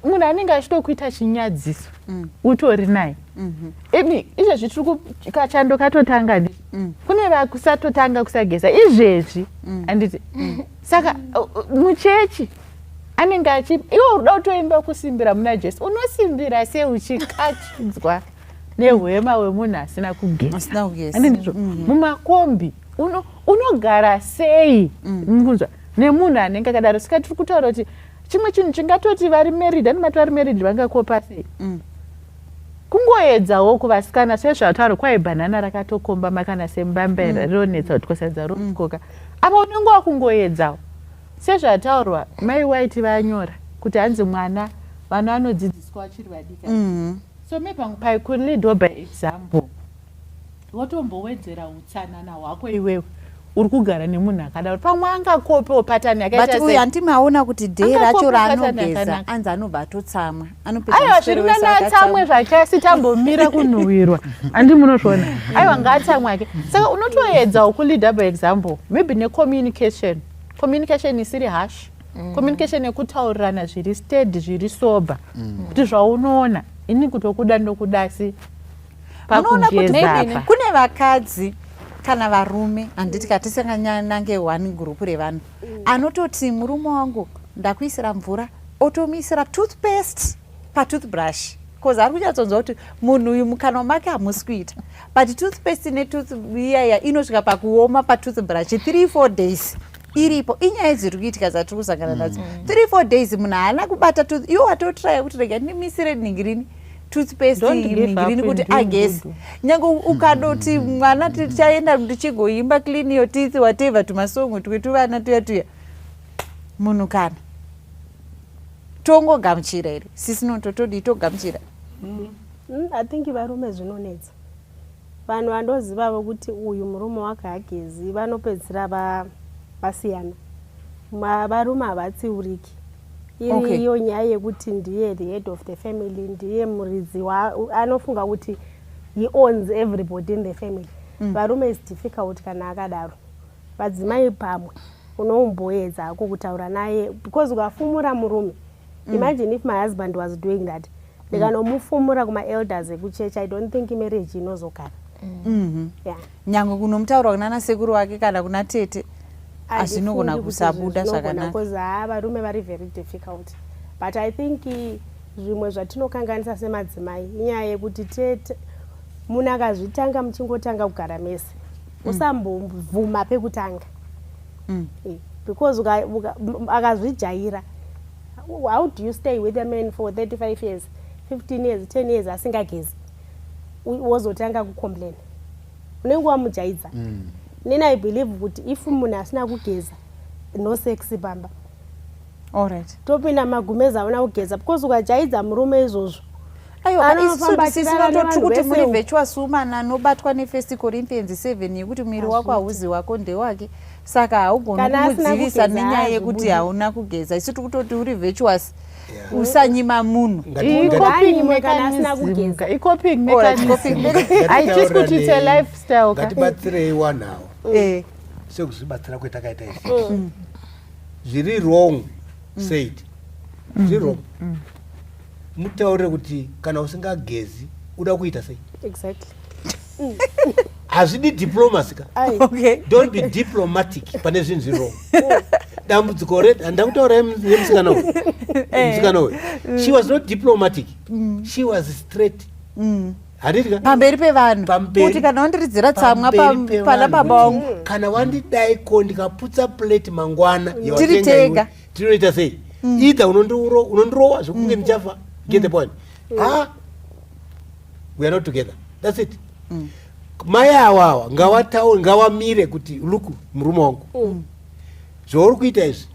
munhu anenge achitokuita chinyadziso utori naye imi izvezvi tiri kachando katotanga ndi kune vakusatotanga kusageza izvezvi handiti saka muchechi anenge achi iwo uda kutoimba kusimbira muna jesu unosimbira sei uchikachidzwa nehwema wemunhu asina kugeza handindizvo mumakombi unogara sei mukunzwa nemunhu anenge akadaro saka tiri kutaura kuti chimwe chinhu chingatoti vari married ani mati vari married vangakopa sei kungoedzawo kuvasikana sezvataura kwai bhanana rakatokomba kana sembambera ronetsa kuti kosadza rokoka apa unenge wakungoedzawo sezvataurwa mai waiti vanyora kuti hanzi mwana vanhu vanodzidziswa vachiri vadika so maybe I could lead by example wotombowedzera utsanana hwako iwewe uri kugara nemunhu akadaro pamwe angakopewo patani yakaita uyu handimaona kuti dhei racho raanogeza anzi anobva atotsamwa aiwa zviri natsamwe zvachasi tambomira kunhuhwirwa handi munozviona aiwa ngaatsamwake saka unotoedzawo kulead by example maybe necommunication isiri harsh communication yekutaurirana zviri steady zviri sober kuti zvaunoona ini kutokuda ndokudasi pakugeza kune vakadzi kana varume handiti katisanganyanange one group revanhu anototi murume wangu ndakuisira mvura otomuisira toothpaste patoothbrush cause ari kunyatsonzwa kuti munhu uyu mukanwa make hamusi kuita but toothpaste netoothiyaya inosvika pakuoma patoothbrush 3-4 days iripo inyaya dziri kuitika dzatiri kusangana nadzo 3-4 days munhu haana kubata iwo atotraya kuti rega ndimisire ningirini toothpaste ningirini kuti agesi nyange ukadoti mwana tichaenda tichigoimba clean your teeth whatever tumasongo twetuvana tuya munhu kana tongogamuchira here sisinoto todi togamuchira I think varume zvinonetsa vanhu vandozivavo kuti uyu murume wake hagezi vanopedzisira vasiyana varume havatsiuriki iri iyo nyaya yekuti ndiye the head of the family ndiye muridzi anofunga kuti he owns everybody in the family varume is difficult kana akadaro vadzimai pamwe unomboedza ako kutaura naye because ukafumura murume imagine if my husband was doing that ndikanomufumura kuma-elders ekuchechi I don't think marriage inozogara nyange kunomutaura kunana sekuru wake kana kuna tete azvinogona kusabuda zvakanaka varume vari very difficult but I think zvimwe zvatinokanganisa semadzimai inyaya yekuti munhu akazvitanga muchingotanga kugara mese usambobvuma pekutanga because akazvijaira how do you stay with a man for 35 years 15 years 10 years asingagezi wozotanga kucomplain unenge wamujaidza nina I believe kuti if munhu asina kugeza no sex pamba alright topinda magumeza auna kugeza because ukajaidza murume izvozvo kuti muri virtuous woman anobatwa ne1 Corinthians 7 yekuti mwiri wako hauzi wako ndewake saka haugoni kumudzivisa nenyaya yekuti hauna kugeza isi tikutoti uri virtuous usanyima munhu ngatibatsirei wanawo sekuzvibatsira kwetakaita isi zviri wrong said zviri wrong mutaure kuti kana usingagezi uda kuita sei exactly hazvidi diplomacy ka don't be diplomatic pane zvinhu zviri wrong dambudziko handakutaura yemusikana uyu she was not diplomatic she was straight pamberi pevanhu kuti kana wandiridzira tsamwa pana baba wangu kana wandidaiko ndikaputsa plate mangwana tiri tega tinoita sei either unondirowa zvokunge ndichafa get the point we are not together that's it mai awawa ngawataure ngawamire kuti luku murume wangu zvauri kuita izvi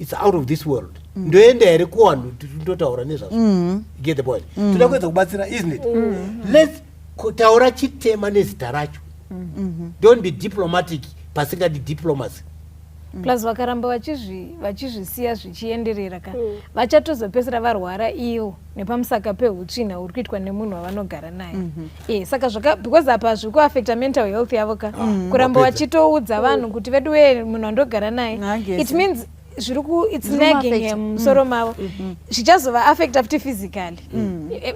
it's out of this world ndoenda here kuwanhu tindotaura nezvazvo get the point toda kuedza kubatsira isn't it let's taura chitema nezita racho don't be diplomatic pasingadi diplomacy plus vakaramba vachizvisiya zvichienderera ka vachatozopedzisira varwara ivo nepamusaka peutsvina uri kuitwa nemunhu wavanogara naye saka because apa zviri kuaffecta mental health yavo ka kuramba vachitoudza vanhu kuti vedu weye munhu andogara naye it means it's nagging musoro mavo zvichazova affect futi physically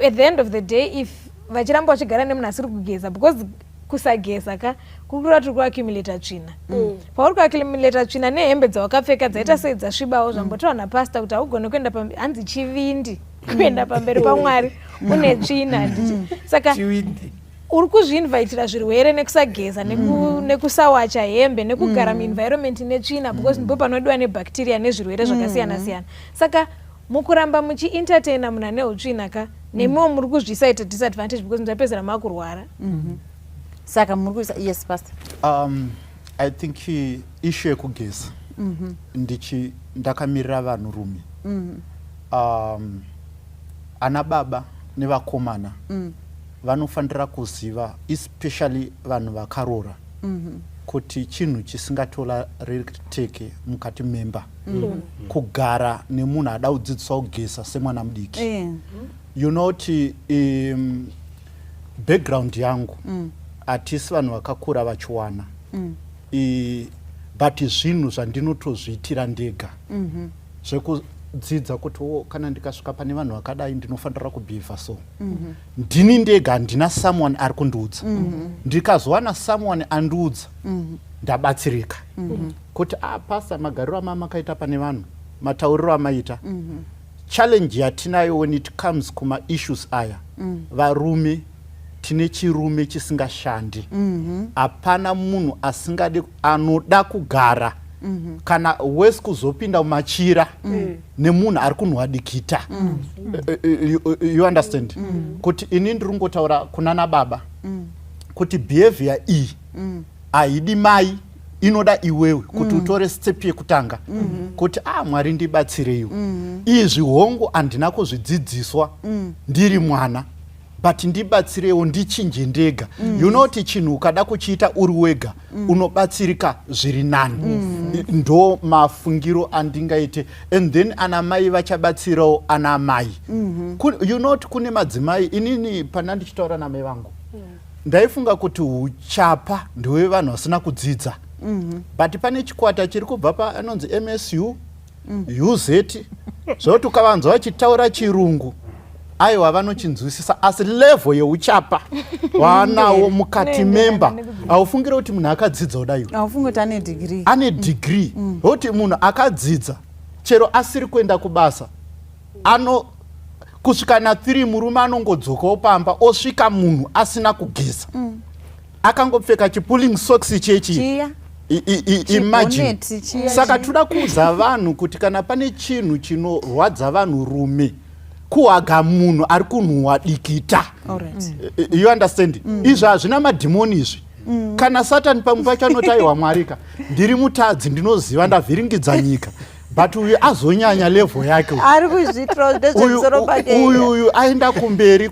at the end of the day if vachiramba vachigara nemunhu asiri kugeza because kusageza ka kukura turi kuaccumulata tsvina pauri kuaccumulata tsvina nehembe dzawakapfeka dzaita sei dzasvibawo zvambotaura napasta kuti haugone kuenda hanzi chivindi kuenda pamberi paMwari une tsvina saka uri kuzviinvitira zvirwere nekusageza nekusawacha hembe nekugara muenvironment netsvina because ndipo panodiwa nebacteria nezvirwere zvakasiyana siyana saka mukuramba muchientertaina munhu ane utsvina ka nemiwo muri kuzvisaita disadvantage because muzapedzera makurwara saka muri kuisa yes pastor I think issue yekugeza ndakamirira vanhu rume ana baba nevakomana vanofanira kuziva especially vanhu vakarora kuti chinhu chisingatorerekeke mukati memba kugara nemunhu ada kudzidziswa kugeza semwana mudiki you know kuti background yangu hatisi vanhu vakakura vachiwana but zvinhu zvandinotozviitira ndega zvekudzidza kuti kana ndikasvika pane vanhu vakadai ndinofanira kubhivha so ndini ndega handina someone ari kundiudza ndikazowana someone andiudza ndabatsirika kuti pasa magariro amamakaita pane vanhu matauriro amaita challenge yatinayo when it comes kuma issues aya varume tine chirume chisingashandi hapana munhu asingade anoda kugara kana wesi kuzopinda mumachira nemunhu ari kunhuwadikita you understand kuti ini ndiri kungotaura kuna nababa kuti behavior iyi haidi mai inoda iwewe kuti utore step yekutanga kuti Mwari ndibatsireiwo izvi hongu handina kuzvidzidziswa ndiri mwana but ndibatsirewo ndichinje ndega you know kuti chinhu ukada kuchiita uri wega unobatsirika zviri nani ndo mafungiro andingaite and then ana mai vachabatsirawo ana mai you know kuti kune madzimai inini pana ndichitaura namai vangu ndaifunga kuti huchapa ndewe vanhu vasina kudzidza but pane chikwata chiri kubva paanonzi MSU UZ zvokuti ukavanzwa vachitaura chirungu aiwa vanochinzwisisa asi level yeuchapa wanawo mukati memba aufungire kuti munhu akadzidza kudaiwo aufunge kuti ane degree kuti munhu akadzidza chero asiri kuenda kubasa kusvika na3 murume anongodzokawo pamba osvika munhu asina kugeza akangopfeka chipulling socks chechi imagine saka toda kuudza vanhu kuti kana pane chinhu chinorwadza vanhu rume kuhaga munhu ari kunhuwadikita you understand izvi hazvina madhimoni izvi kana satani pamwe pacho anoti aiwa Mwarika ndiri mutadzi ndinoziva ndavhiringidza nyika but uyu azonyanya level yake ari kuzvitira ndezvemusoro pake uyu aenda kumberi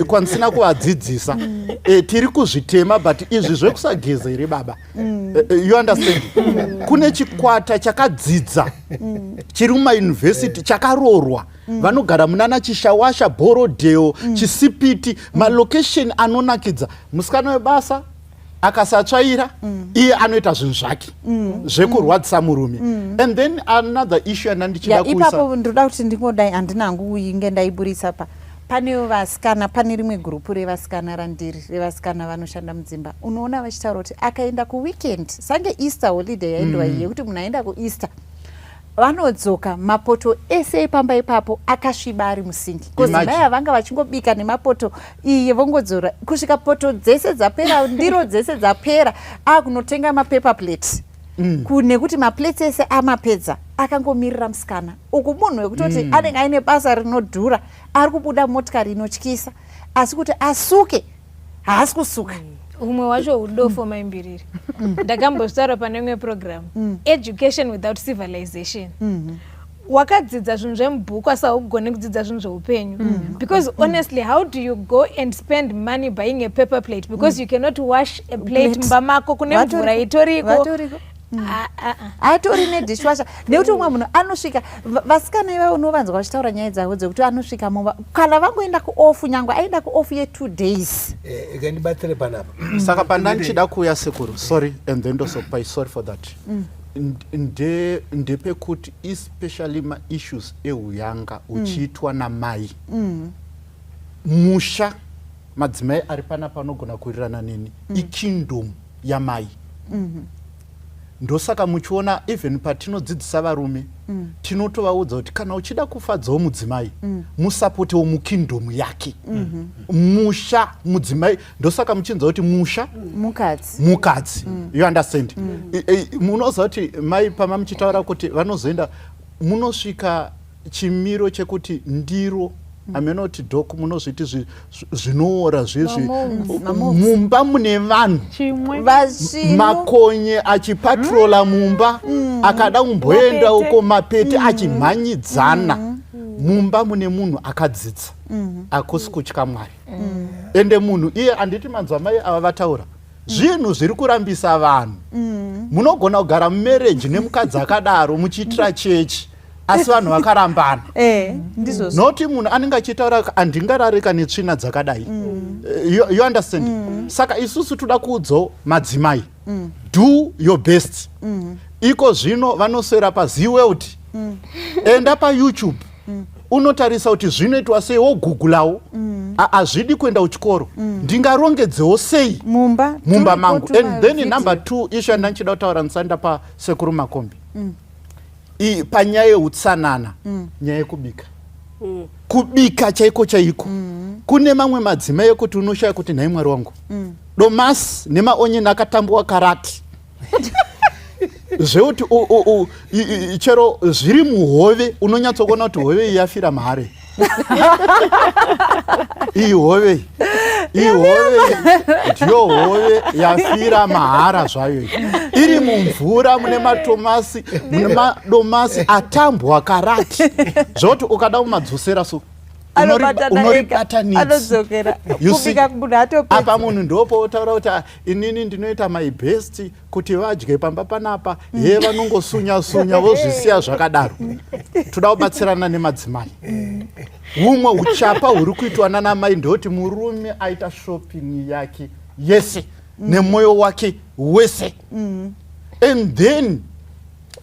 kwandisina kuvadzidzisa tiri kuzvitema but izvi zvekusageza here baba you understand kune chikwata chakadzidza chiri mumayunivhesiti chakarorwa vanogara munana chishawasha borodeo chisipiti malocation anonakidza musikana webasa akasatsvaira iye anoita zvinhu zvake zvekurwadzisa murume and then another issue yandandichida kuisa ipapo ndoda kuti ndingodai handina hangu inge ndaiburisa panewo vasikana pane rimwe gurupu revasikana randiri revasikana vanoshanda mudzimba unoona vachitaura kuti akaenda kuweekend sange Easter holiday yaendwa iye kuti munhu aenda kuEaster vanodzoka mapoto ese epamba ipapo akasviba ari musingi kozi mai vanga vachingobika nemapoto iye vongodzora kusvika poto dzese dzapera ndiro dzese dzapera akunotenga mapaper plate nekuti maplates ese amapedza akangomirira musikana uku munhu wekutoti anenge aine basa rinodhura ari kubuda motikari inotyisa asi kuti asuke haasi kusuka umwe wacho udofo Mbiriri ndakambozvitaura pane imwe program education without civilization wakadzidza zvinhu zvemubhuku asi haugone kudzidza zvinhu zveupenyu because honestly how do you go and spend money buying a paper plate because you cannot wash a plate mumba mako kune mvura itoriko atori nedishwasha nekuti umwe munhu anosvika vasikana ivavo unovanzwa vachitaura nyaya dzavo dzekuti anosvika mumba kana vangoenda kuofu nyangwe aenda kuofu ye2 days ikandibatsire panapa saka pandandichida kuuya sekuru sorry and then ndosopai sorry for that ndepekuti especially maissues euyanga uchiitwa namai musha madzimai ari panapa anogona kuwirirana neni ikingdom yamai ndosaka muchiona even patinodzidzisa varume tinotovaudza kuti kana uchida kufadzawo mudzimai musapotewo mukingdom yake musha mudzimai ndosaka muchinza kuti musha mukadzi you understand munoziva kuti mai pama muchitaura kuti vanozoenda munosvika chimiro chekuti ndiro ameno kuti dhoku munozviti zvinoora zvezvi mumba mune vanhu makonye achipatrola mumba akada kumboenda uko mapete achimhanyidzana mumba mune munhu akadzidza akusi kutya Mwari ende munhu iye anditi madzimai ava vataura zvinhu zviri kurambisa vanhu munogona kugara mumereji nemukadzi akadaro muchiitira chechi asi vanhu vakarambana noti munhu anenge achitaura andingararika netsvina dzakadai you understand saka isusu toda kuudzawo madzimai do your best iko zvino vanoswera paZWorld enda paYouTube unotarisa kuti zvinoitwa sei wogugulawo hazvidi kuenda kuchikoro ndingarongedzewo sei mumba mangu and then number 2 ishu andanichida kutaura ndisanda pasekuru Makombi panyaya yeutsanana nyaya yekubika kubika chaiko chaiko kune mamwe madzimai ekuti unoshaya kuti nhai Mwari wangu domasi nemaonyeni akatambwa karati zvekuti chero zviri muhove unonyatsokuona kuti hove iyi yafira mahare iyi hove ndiyo hove yafira mahara zvayo iri mumvura mune matomasi mune madomasi atambwa karati zvekuti ukada kumadzosera so apa munhu ndopo utaura kuti inini ndinoita my best kuti vadye pamba panapa ye vanongosunya vozvisiya zvakadaro toda kubatsirana nemadzimai humwe uchapa huri kuitwa nanamai ndoti murume aita shopping yake yese nemwoyo wake wese and then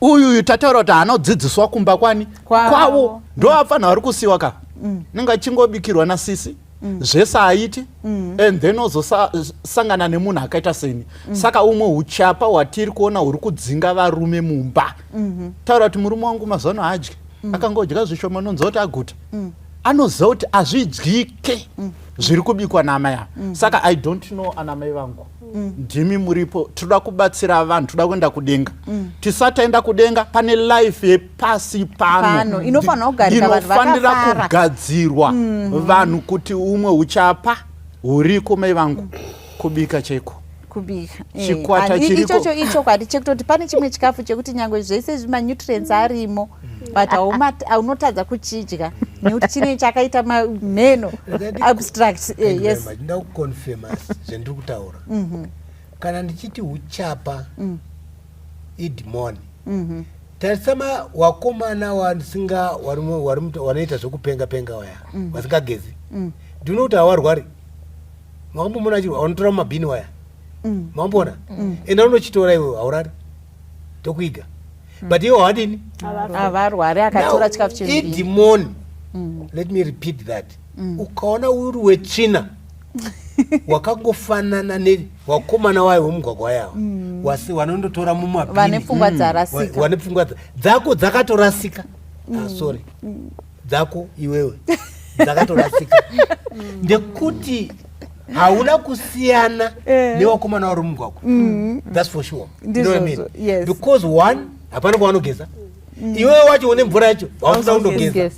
uyu tataura kuti anodzidziswa kumba kwavo ndo afanha vari kusiyiwa ka ninga chingobikirwa nasisi zvese aiti and then ozosangana nemunhu akaita seni saka umwe uchapa hwatiri kuona huri kudzinga varume mumba taura kuti murume wangu mazano haadye akangodya zvishoma nonzwa kuti aguta anoziva kuti hazvidyike zviri kubikwa naamai avo saka I don't know anamai vangu ndimi muripo toda kubatsira vanhu toda kuenda kudenga tisataenda kudenga pane life yepasi pano inofanira kugadzirwa vanhu kuti umwe uchapa huriko mai vangu kubika chaiko kubika chikwata chiriko ichokwadi chekutoti pane chimwe chikafu chekuti nyangwe zvese zvimanutrients arimo but haunotadza kuchidya nekuti chine chakaita meno abstract yes ndinda kuconfirma zvendiri kutaura kana ndichiti uchapa idmoni tarisama wakomana wanoita zvekupenga waya vasingagezi ndino kuti hawarwari makambomona achirwa wanotora mumabhini waya makambona enda unochitora iwe haurari tokuiga but iwo hawandini havarwari akatora chikafu chezviri idmoni let me repeat that ukaona uri wetsvina wakangofanana newakomana wayo wemugwagwa yavo wanondotora vane pfungwa dzarasika vane pfungwa dzako dzakatorasika sorry dzako iwewe dzakatorasika ndekuti hauna kusiyana newakomana wari mugwagwa that's for sure yes. because one hapana kwavanogeza iwewe wacho une mvura yacho wakuda kundogeza.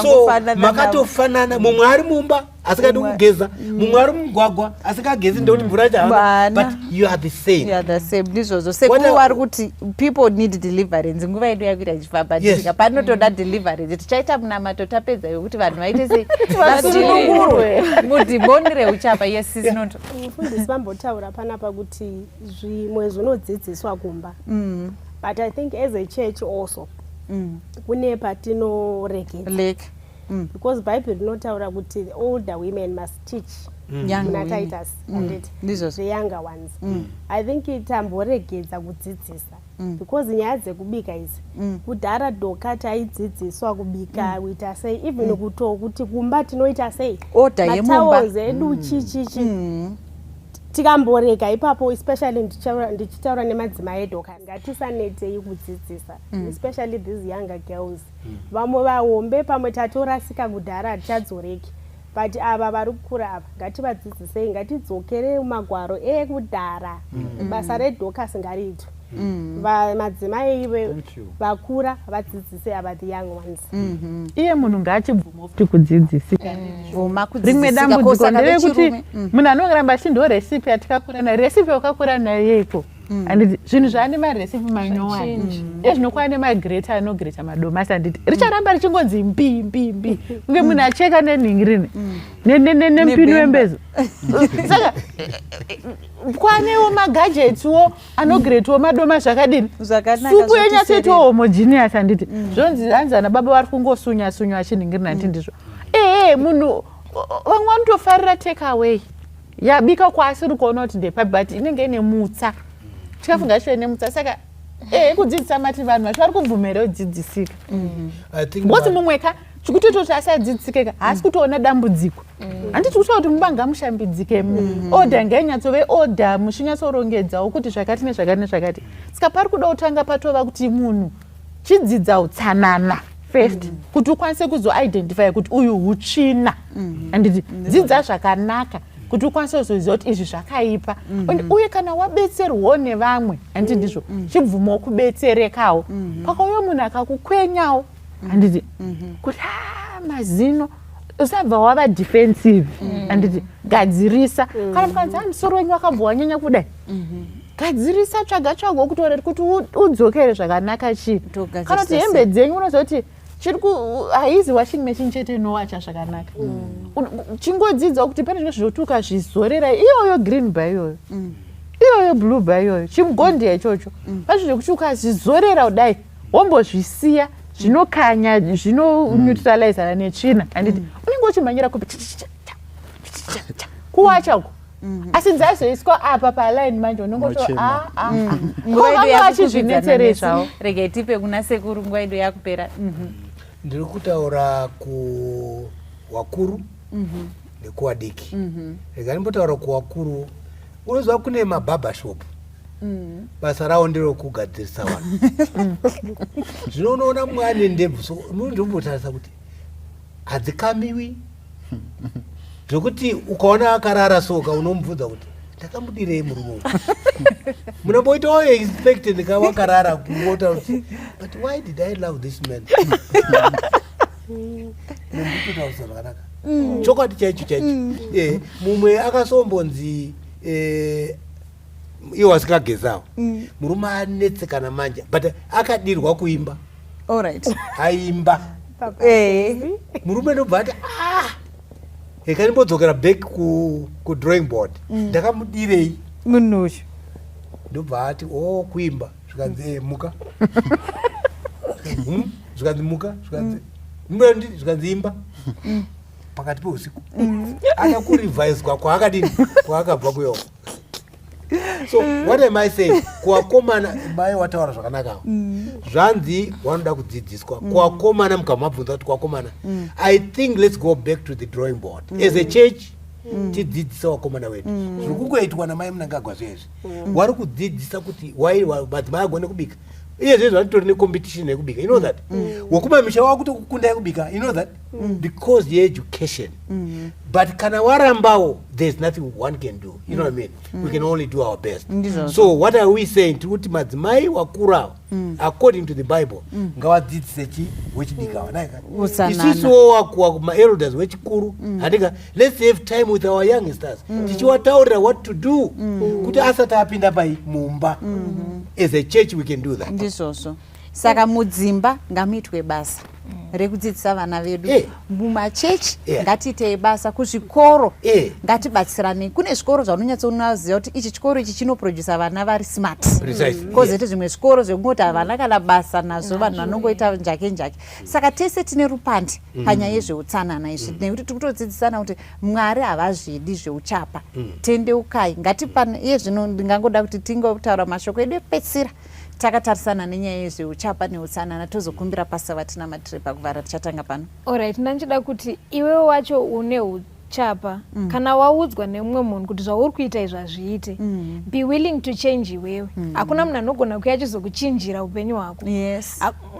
So makatofanana, mumwe ari mumba asikadi kugeza, mumwe ari mumugwagwa asikagezi ndekuti mvura yacho haana, but you are the same. You are the same. Ndizvozvo sekuru vari kuti people need deliverance. Nguva yedu yakuita ichifamba tika panotoda deliverance. Tichaita munamato tapedza yokuti vanhu vaite sei vasunungurwe mudhimoni reuchapa. Yes, sis Nondo. Mufundisi vambotaura panapa kuti zvimwe zvinodzidziswa kumba. But I think as a church also kune patinoregedza. Because Bible rinotaura kuti the older women must teach muna Titus the younger ones. I think itamboregedza kudzidzisa because nyaya dzekubika idzi kudhara doka taidzidziswa kubika kuita sei, even kuti kumba tinoita sei matawozi edu chichichi tikamborega ipapo, especially ndichitaura nemadzimai edoka ngatisanetei kudzidzisa, especially these younger girls. Vamwe vahombe pamwe tatorasika kudhara hatichadzoreki, but ava vari kukura ava ngativadzidzisei, ngatidzokere mumagwaro ekudhara. Basa redoka singariitwe. Madzimai ive vakura vadzidzise ava the young ones. Iye munhu ngaachibvuma kuti kudzidzisika. Rimwe dambudziko nderekuti munhu anongoramba achindiwo recipe yatakakura nayo, recipe wakakura nayo yeiko. And zvinhu zvaane marecipe manyowani ezvinokwana nemagreta anogreta madomasi, anditi richaramba richingonzi mbi kunge munhu acheka nenhingirini nempini wembezo. Saka kwanewo magadgetswo anogretwo madomasi zvakadini, supu yenyatsoitwa homogeneous. Anditi zvonzi hanzi ana baba vari kungosunya achinhingirina, nditi ndizvo munhu vamwe vanotofarira take away yabika kwasiri kuona kuti ndepapi, but inenge ine mutsa, chikafu ngachive nemutsa. Saka kudzidzisa mati vanhu vacho vari kubvumirwa kudzidzisika. Ngokuti mumweka chikutototi asadzidzisika haasi kutoona dambudziko. Handiti kutaura kuti mumba ngamushambidzike, order ngainyatsowe order, mushinyatsorongedzawo kuti zvakati nezvakati nezvakati. Saka pari kuda kutanga patova kuti munhu chidzidza utsanana first, kuti ukwanise kuzoidentify kuti uyu hutsvina. Handiti dzidza zvakanaka kuti ukwanise kuzoziva kuti izvi zvakaipa. Uye kana wabetserwawo nevamwe, handiti ndizvo chibvumawo kubetserekawo. Pakauya munhu akakukwenyawo, handiti kuti mazino usabva wava defensive, handiti gadzirisa. Kana mukanzi musoro wenyu wakabva wanyanya kudai, gadzirisa, tsvaga kutorera kuti udzokere zvakanaka chii. Kana kuti hembe dzenyu unozoti haizi washing machine chete inowacha zvakanaka. Chingodzidza kuti pane zvinotuka zvizorera, iyoyo green by iyoyo, iyoyo blue by iyoyo, chimugondi ichocho. Pazvo zvekuti ukazvizorera kudai wombozvisiya zvinokanya, zvinoneutralizana netsvina, handiti unenge uchimhanyira kuwacha uko. Asi dzazoiswa apa paline manje unongotoa nguva yachizvinetserezvawo. Regai tipe kuna sekuru, nguva yedu yakupera. Ndiri kutaura kuwakuru nekuwadiki. Regai ndimbotaura kuwakuru. Unoziva kune mababa shop, basa rawo nderokugadzirisa vanhu. Zvino unoona mumwe ane ndebvu, so munhu ndombotarisa kuti hadzikamiwi, zvokuti ukaona akarara soka unomubvunza kuti ndakamudirei murume uyu. Munomboitawo expect ndikawakarara kumota kuti but why did I love this man? Nombototaurisa zvakanaka chokwadi chaicho. Mumwe akasombonzi iwo asingagezawo, murume anetsekana manja, but akadirwa kuimba. Aimba murume ndobva ati ekanimbodzoka back kudrawing board, ndakamudirei munhu uyu. Ndobva ati kuimba, zvikanzi muka, zvikanzi muka, zvikanzi imba pakati peusiku. Akakurevhiswa kwaakadini, kwaakabva kuyo. So what am I saying? Kuwakomana mai wataura zvakanaka. Zvanzi wanoda kudzidziswa. Kuwakomana mukamabvunza kuti kuwakomana. I think let's go back to the drawing board. As a church, tidzidzisa wakomana wedu. Zvirikuitwa namai munangagwa zvezvi. Wari kudzidzisa kuti madzimai agone kubika. Iye zvezvi vatitori necompetition yekubika. You know that? Wakumamisha wakutokukunda yekubika. You know that? Because your education. But kana warambawo, there's nothing one can do. you know what I mean, we can only do our best. So what are we saying? Kuti madzimai wakura according to the Bible ngawadzidzise wechidikawa naika isiso wakwa ma elders wechikuru andika let's have time with our youngsters tichiwataurira what to do kuti asati apinda pai mumba. As a church we can do that. Ndizvozvo saka mudzimba ngamuitwe basa rekudzidzisa vana vedu mumachechi ngatiitei basa kuzvikoro ngatibatsirane. Kune zvikoro zvaunonyatsoziva kuti ichi chikoro ichi chinoprodusa vana vari smart kozoti zvimwe zvikoro zvekungoti havana kana basa nazvo vanhu vanongoita njake njake. Saka tese tine rupande panyaya yezveutsanana izvi nekuti tikutodzidzisana kuti Mwari havazvidi zveuchapa. Tendeukai ngatipane iye zvino ndingangoda kuti tingotaura mashoko edu ekupedzisira takatarisana nenyaya yezveuchapa neutsanana tozokumbira pasa vatina matire pakuvhara tichatanga pano. Alright, nanchida kuti iwewe wacho une uchapa kana waudzwa nemumwe munhu kuti zvauri kuita izvi hazviite be willing to change iwewe. Hakuna munhu anogona kuuya achizokuchinjira upenyu hwako.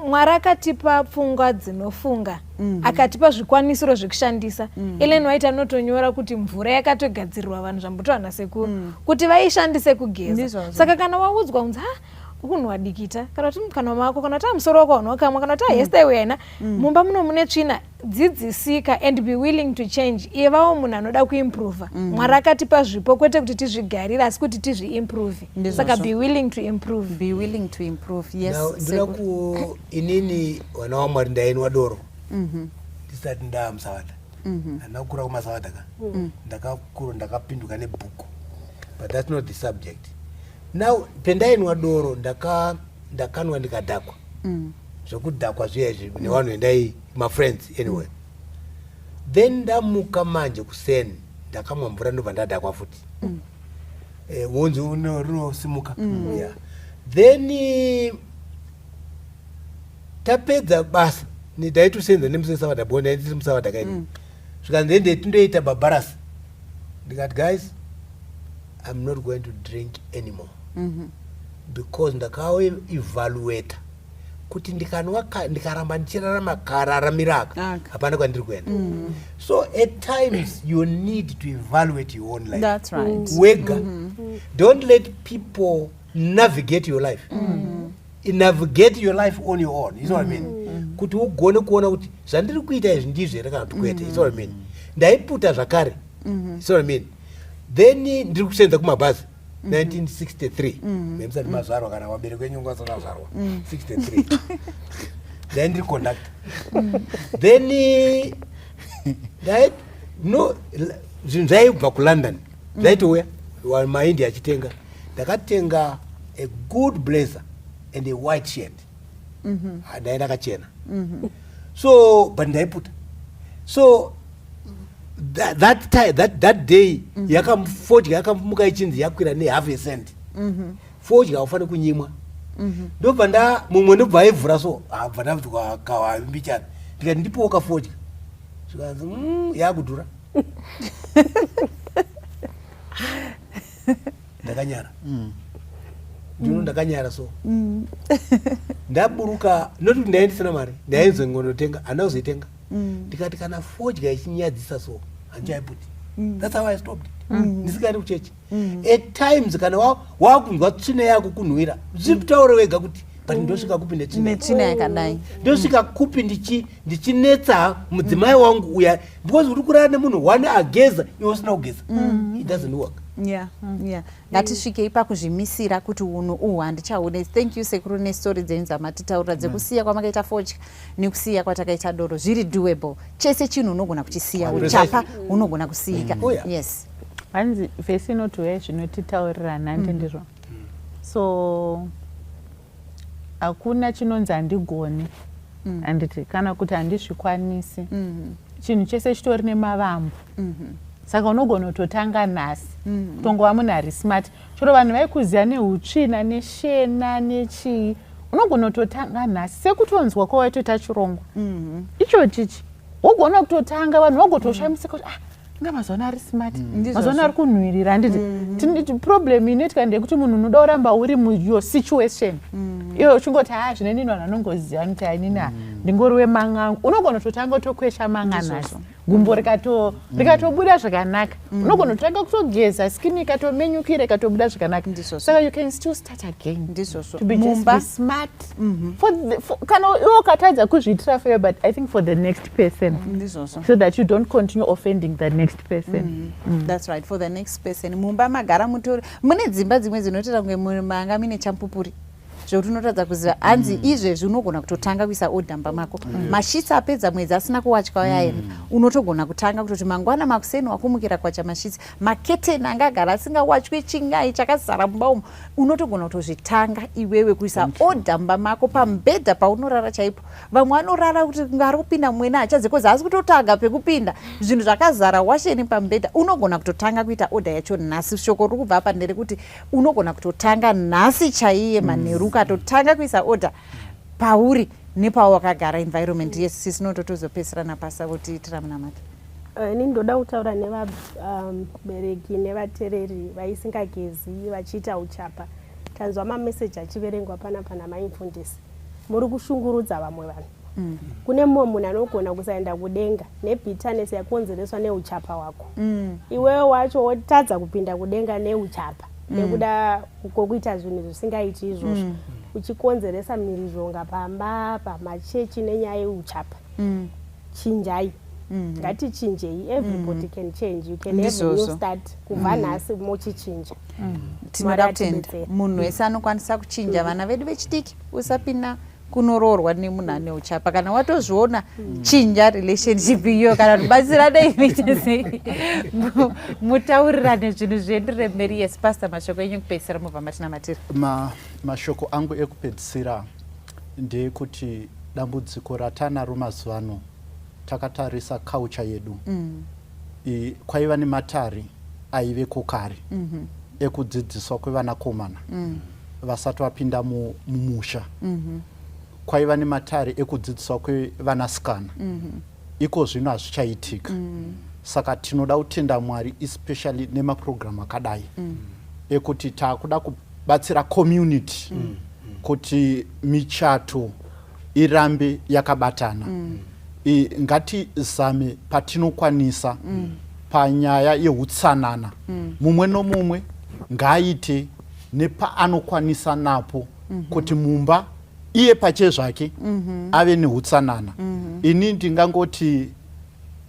Mwari akatipa pfungwa dzinofunga akatipa zvikwanisiro zvekushandisa. Ellen White anotonyora kuti mvura yakatogadzirirwa vanhu zvambotowana sekuru kuti vaishandise kugeza. Saka kana waudzwa unzi kunhu wadikita kana kuti mukana mako kana kuti musoro wako unokamwa kana kuti yesterday wena mumba muno mune tsvina dzidzisika and be willing to change. Ivawo munhu anoda kuimprove. Mwari akatipa zvipo kwete kuti tizvigarire asi kuti tizviimprove. Saka be willing to improve. Be willing to improve. Yes. Ndinoda ku inini wana wa Mwari ndainwa doro ndisati ndamusavata ndakura kumasavata ka ndakakura ndakapinduka nebhuku but that's not the subject. Now pendainwa doro ndakanwa ndikadhakwa zvokudhakwa zviya nevanhu endai my friends anyway. Then ndamuka manje kuseni ndakamwa mvura ndobva ndadhakwa futi wonzi unosimuka. Then tapedza basa ndaitosenza nemusesavada bo ndaitiri musavada kaini zvikanzi tindoita babarasi ndikati guys I'm not going to drink anymore because ndakawe evaluate kuti ndikaramba ndichirarama kararamira hapana kwandiri kuenda. So at times you need to evaluate your own life. That's right. Wega don't let people navigate your life. Navigate your life on your own. You know what I mean? Kuti ugone kuona kuti zvandiri kuita izvi ndizvo here kana kuti kwete. You know what I mean? Ndaiputa zvakare. You know what I mean? Then ndiri kusenza kumabhazi 1963 memsati mazvarwa kana wabereki wenyungu asana kuzvarwa 63 then ndiri conductor. Then no zvinhu zvaibva kuLondon zvaitouya maindi achitenga ndakatenga a good blazer and a white shirt ndaenda kachena so but ndaiputa. So that day yakamufodya yakamuka ichinzi yakwira nehalf a cent. Fodya aufane kunyimwa ndobva mumwe ndobva aivhura so abva ndavimbichana ndikati ndipowo kafodya zvikanzi yakudhura ndakanyara ndino ndakanyara so ndaburuka nokuti ndaendisana mari ndaenzongonotenga handauzoitenga ndikati kana fodya ichinyadzisa so handichaiputi. That's how I stopped it. Ndisingaende kuchechi. At times kana wakunzwa tsvina yako kunhuhwira zvitaure wega kuti but ndosvika kupi netsvina yakadai ndosvika kupi ndichinetsa mudzimai wangu uya because uri kurara nemunhu one ageza iwe usina kugeza. It doesn't work. ngatisvikei pakuzvimisira kuti unhu handichaone. Thank you sekuru nestori dzenyu dzamatitaurira dzekusiya kwamakaita fodya nekusiya kwatakaita doro zviri doable. Chese chinhu unogona kuchisiya uchapa unogona kusiyika. Yes. Hanzi vhesi inotiuya zvinotitaurira nhande ndizvo. So hakuna chinonzi handigoni handiti kana kuti handizvikwanisi. Chinhu chese chitori nemavambo. Saka unogona kutotanga nhasi tongova munhu ari smart chero vanhu vaikuziva neutsvina neshena nechii unogona kutotanga nhasi sekutonzwa kwawaitoita chirongwa icho chichi wogona kutotanga vanhu vagotoshamisika kuti nga mazuva ari smart mazuva ari kunhuhwirira handiti problem inoitika ndeyekuti munhu unoda kuramba uri muyour situation iwe uchingoti zvinenini vanhu vanongoziva kuti ainini ndingoriwe mangangu unogona kutotanga kutokwesha manga nhasi gumbo rikatobuda zvakanaka unogona kutanga kutogeza skin ikatomenyukira ikatobuda zvakanaka saka you can still start again to be just be smart kana iwe ukatadza kuzviitira for you but I think for the next person so that you don't continue offending the next person That's right, for the next person. Mumba magara mutori mune dzimba dzimwe dzinotoita kunge manga mine champupuri zvokuti unotadza kuziva hanzi izvezvi unogona kutotanga kuisa odhamba mako mashitsi apedza mwedzi asina kuwatyawo yaenda unotogona kutanga kutoti mangwana makuseni wakumukira kwacha mashitsi maketeni angagara asingawatyi chingai chakazara mumba umo unotogona kutozvitanga iwewe kuisa odhamba mako pamubhedha paunorara chaipo vamwe vanorara kuti ngari kupinda mwena achadze kozi asi kutotanga pekupinda zvinhu zvakazara washeni pamubhedha unogona kutotanga kuita odha yacho nhasi shoko riri kubva apa nderekuti unogona kutotanga nhasi chaiye manheru ukatotanga kuisa order pauri nepawakagara environment yesisi nototozopesirana pasa kuti itira munamata ini ndoda kutaura nevabereki nevatereri vaisingagezi vachiita uchapa tanzwa mameseji achiverengwa panapa namainfundisi muri kushungurudza vamwe vanhu kune mumwe munhu anogona kusaenda kudenga nebhitterness yakonzereswa neuchapa wako iwewe wacho wotadza kupinda kudenga neuchapa nekuda kokuita zvinhu zvisingaiti izvozvo uchikonzeresa mhirizhonga pamba pamachechi nenyaya yeuchapa chinjai ngatichinjei everybody can change you can have a new start kubva nhasi mochichinja tinoda kutenda munhu wese anokwanisa kuchinja vana vedu vechidiki usapinda kunoroorwa nemunhu ane uchapa kana watozviona chinja relationship iyo kana kubatsirana imitezei mutaurirane zvinhu zvienderere mberi. Yes, pastor, mashoko enyu kupedzisira mubva matinamatira. Mashoko angu ekupedzisira ndeyekuti dambudziko ratanaro mazuva ano takatarisa culture yedu kwaiva nematare aiveko kare ekudzidziswa kwevanakomana vasati vapinda mumusha kwaiva nematare ekudzidziswa kwevanasikana iko zvino hazvichaitika saka tinoda kutenda Mwari especially nemaprogram akadai ekuti takuda kubatsira community kuti michato irambe yakabatana ngatizame patinokwanisa panyaya yeutsanana mumwe nomumwe ngaaite nepaanokwanisa napo kuti mumba iye pache zvake ave neutsanana. Ini ndingangoti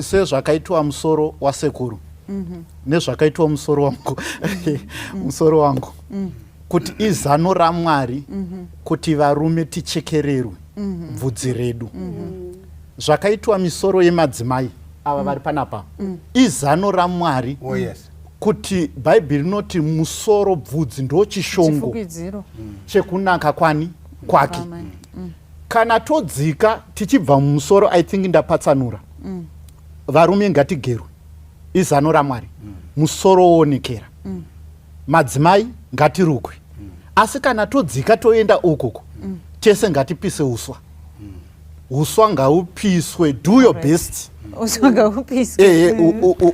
sezvakaitwa musoro wasekuru nezvakaitwa musoro wangu musoro wangu kuti izano raMwari kuti varume tichekererwe bvudzi redu zvakaitwa misoro yemadzimai ava vari panapa izano raMwari kuti Bhaibheri rinoti musoro bvudzi ndo chishongo chekunaka kwani kwake kana todzika tichibva mumusoro I think ndapatsanura varume ngatigerwe izano raMwari musoro woonekera madzimai ngatirukwe asi kana todzika toenda ukoko tese ngatipise uswa ngaupiswe do your best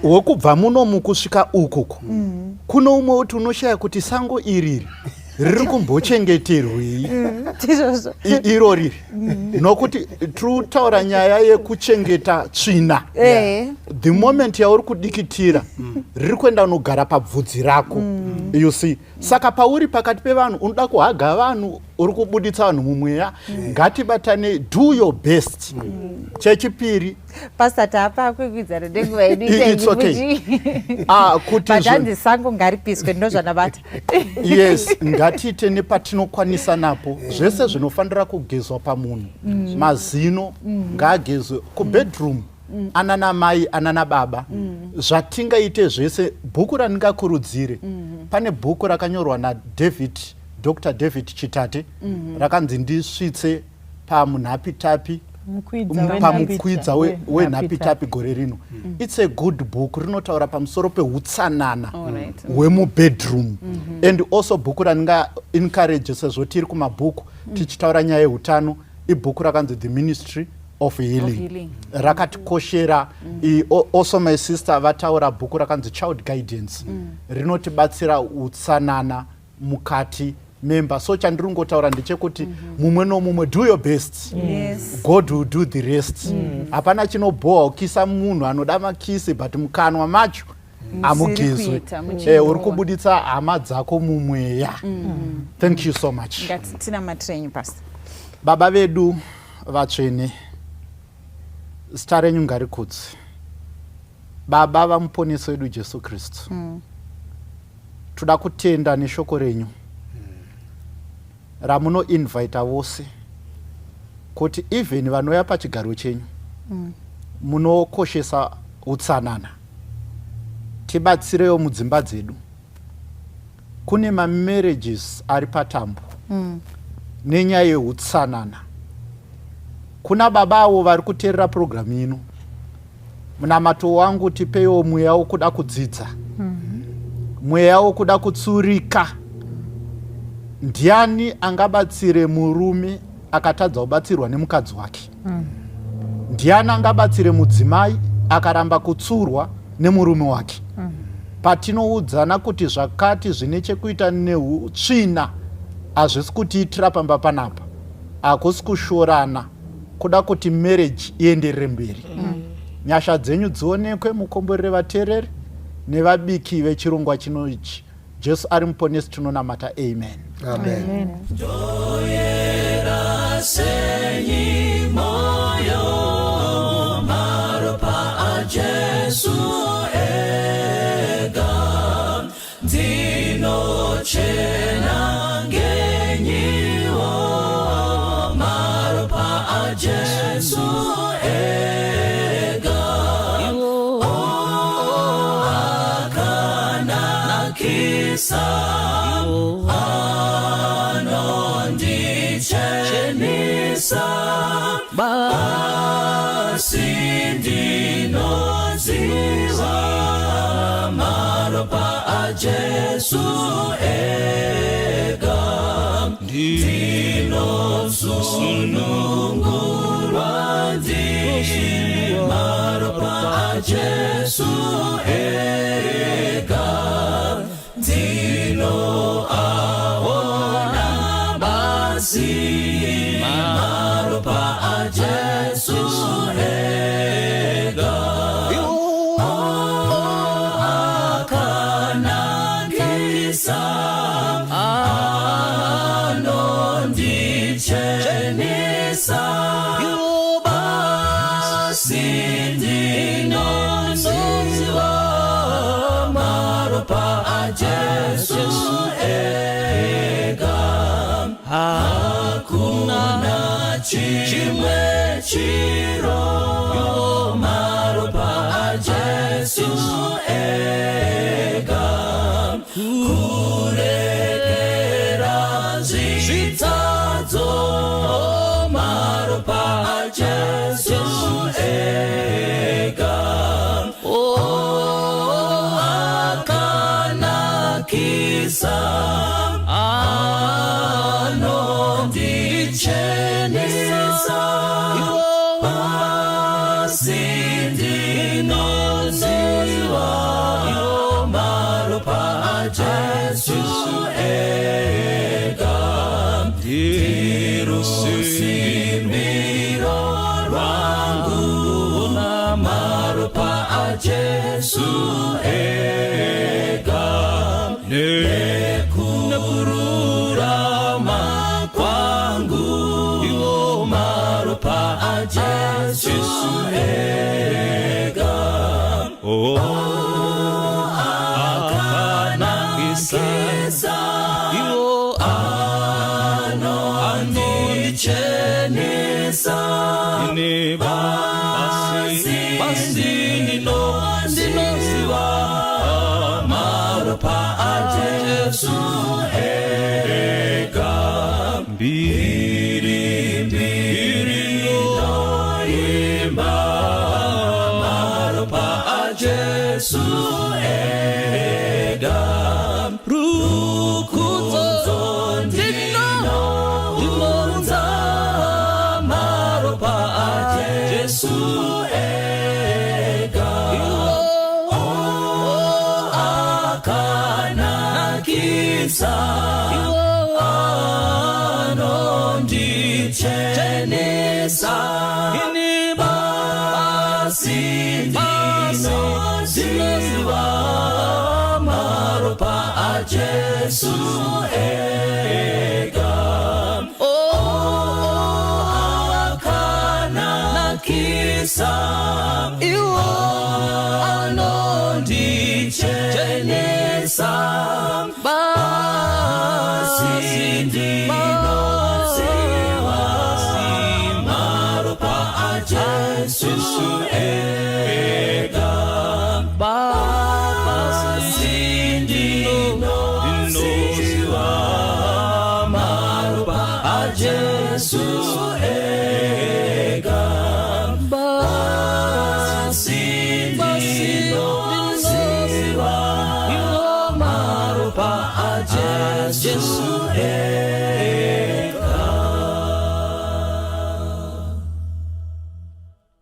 wokubva muno mukusvika ukoko kuno umwe uti unoshaya kuti sango iriri riri kumbochengeterwei iro riri nokuti tutaura nyaya yekuchengeta tsvina the moment yauri kudikitira riri kuenda unogara pabvudzi rako you see saka pauri pakati pevanhu unoda kuhaga vanhu uri kubuditsa vanhu mumweya ngatibatane do your best chechipiri pastor tapa kwikwidzana nenguva yedu it's okay kuti badanzi sango ngaripiswe ndozvanabata yes ngatiite nepatinokwanisa napo zvese zvinofanira kugezwa pamunhu mazino ngaagezwe kubedroom anana mai anana baba zvatingaite zvese bhuku randingakurudzire pane bhuku rakanyorwa Dr. David Chitate rakanzi ndisvitse pamunhapitapi pamukwidza wenhapitapi gore rino it's a good book rinotaura pamusoro peutsanana hwemubedroom and also bhuku randinga encourage sezvo tiri kumabhuku tichitaura nyaya yeutano ibhuku rakanzi The Ministry of Healing rakatikoshera also my sister vataura bhuku rakanzi Child Guidance rinotibatsira utsanana mukati member. So chandiri ngotaura ndechekuti mumwe nomumwe do your best. God will do the rest. Hapana chinobhoha ukisa munhu anoda makisi but mukanwa macho amugezwe. Uri kubuditsa hama dzako mumweya. Thank you so much. Tina matrenyi pastor. Baba vedu vatsvene, zita renyu ngarikudzwe. Baba vamuponesi wedu Jesu Kristu, toda kutenda neshoko renyu ramunoinvita vose kuti even vanouya pachigaro chenyu munokoshesa utsanana. Tibatsirewo mudzimba dzedu. Kune mamarriages ari patambo nenyaya yeutsanana. Kuna babawo vari kuteerera programu ino. Munamato wangu tipewo mweya wokuda kudzidza, mweya wokuda kutsurika. Ndiani angabatsire murume akatadza kubatsirwa nemukadzi wake? Ndiani angabatsire mudzimai akaramba kutsurwa nemurume wake? Patinoudzana kuti zvakati zvine chekuita neutsvina hazvisi kutiitira pamba panapa, hakusi kushorana, kuda kuti marriage ienderere mberi. Nyasha dzenyu dzionekwe mukomborere vateereri nevabiki vechirongwa chino ichi. Jesu ari muponesi tinonamata. Amen. Amen. Joyera senyi moyo maropa a Jesu ega dino chena ngenyiwo maropa a Jesu ega akana kisa anondichenisa basi ndinoziva maropa a Jesu ega ndinosunungurwa ndi maropa a Jesu ega ndinoaona basi maropa a Jesu ega akanangisa anondichenisa basi ndinoziva maropa a Jesu ega hakuna chimwe chiro maropa a Jesu ega kurekera zvitadzo maropa a Jesu ega akanakisa anondichenesa basi ndinoziva maropa a Jesu ega ndirusimbiro rwangu na maropa a Jesu ega nekururama kwangu iwo maropa a Jesu ega akanakisa iwo anondichenesa basi ndinoziva maropa a Jesu ega mbiri noimba maropa a Jesu ega rukudzo ndinonza maropa a Jesu ega akanakisa ndinoziva maropa ajesu ega akanakisa iwo anondichenesa basi ndinoziva maropa ajesu ega basi ndinoziva maropa ajesu ega basi ndinoziva maropa ajesu ega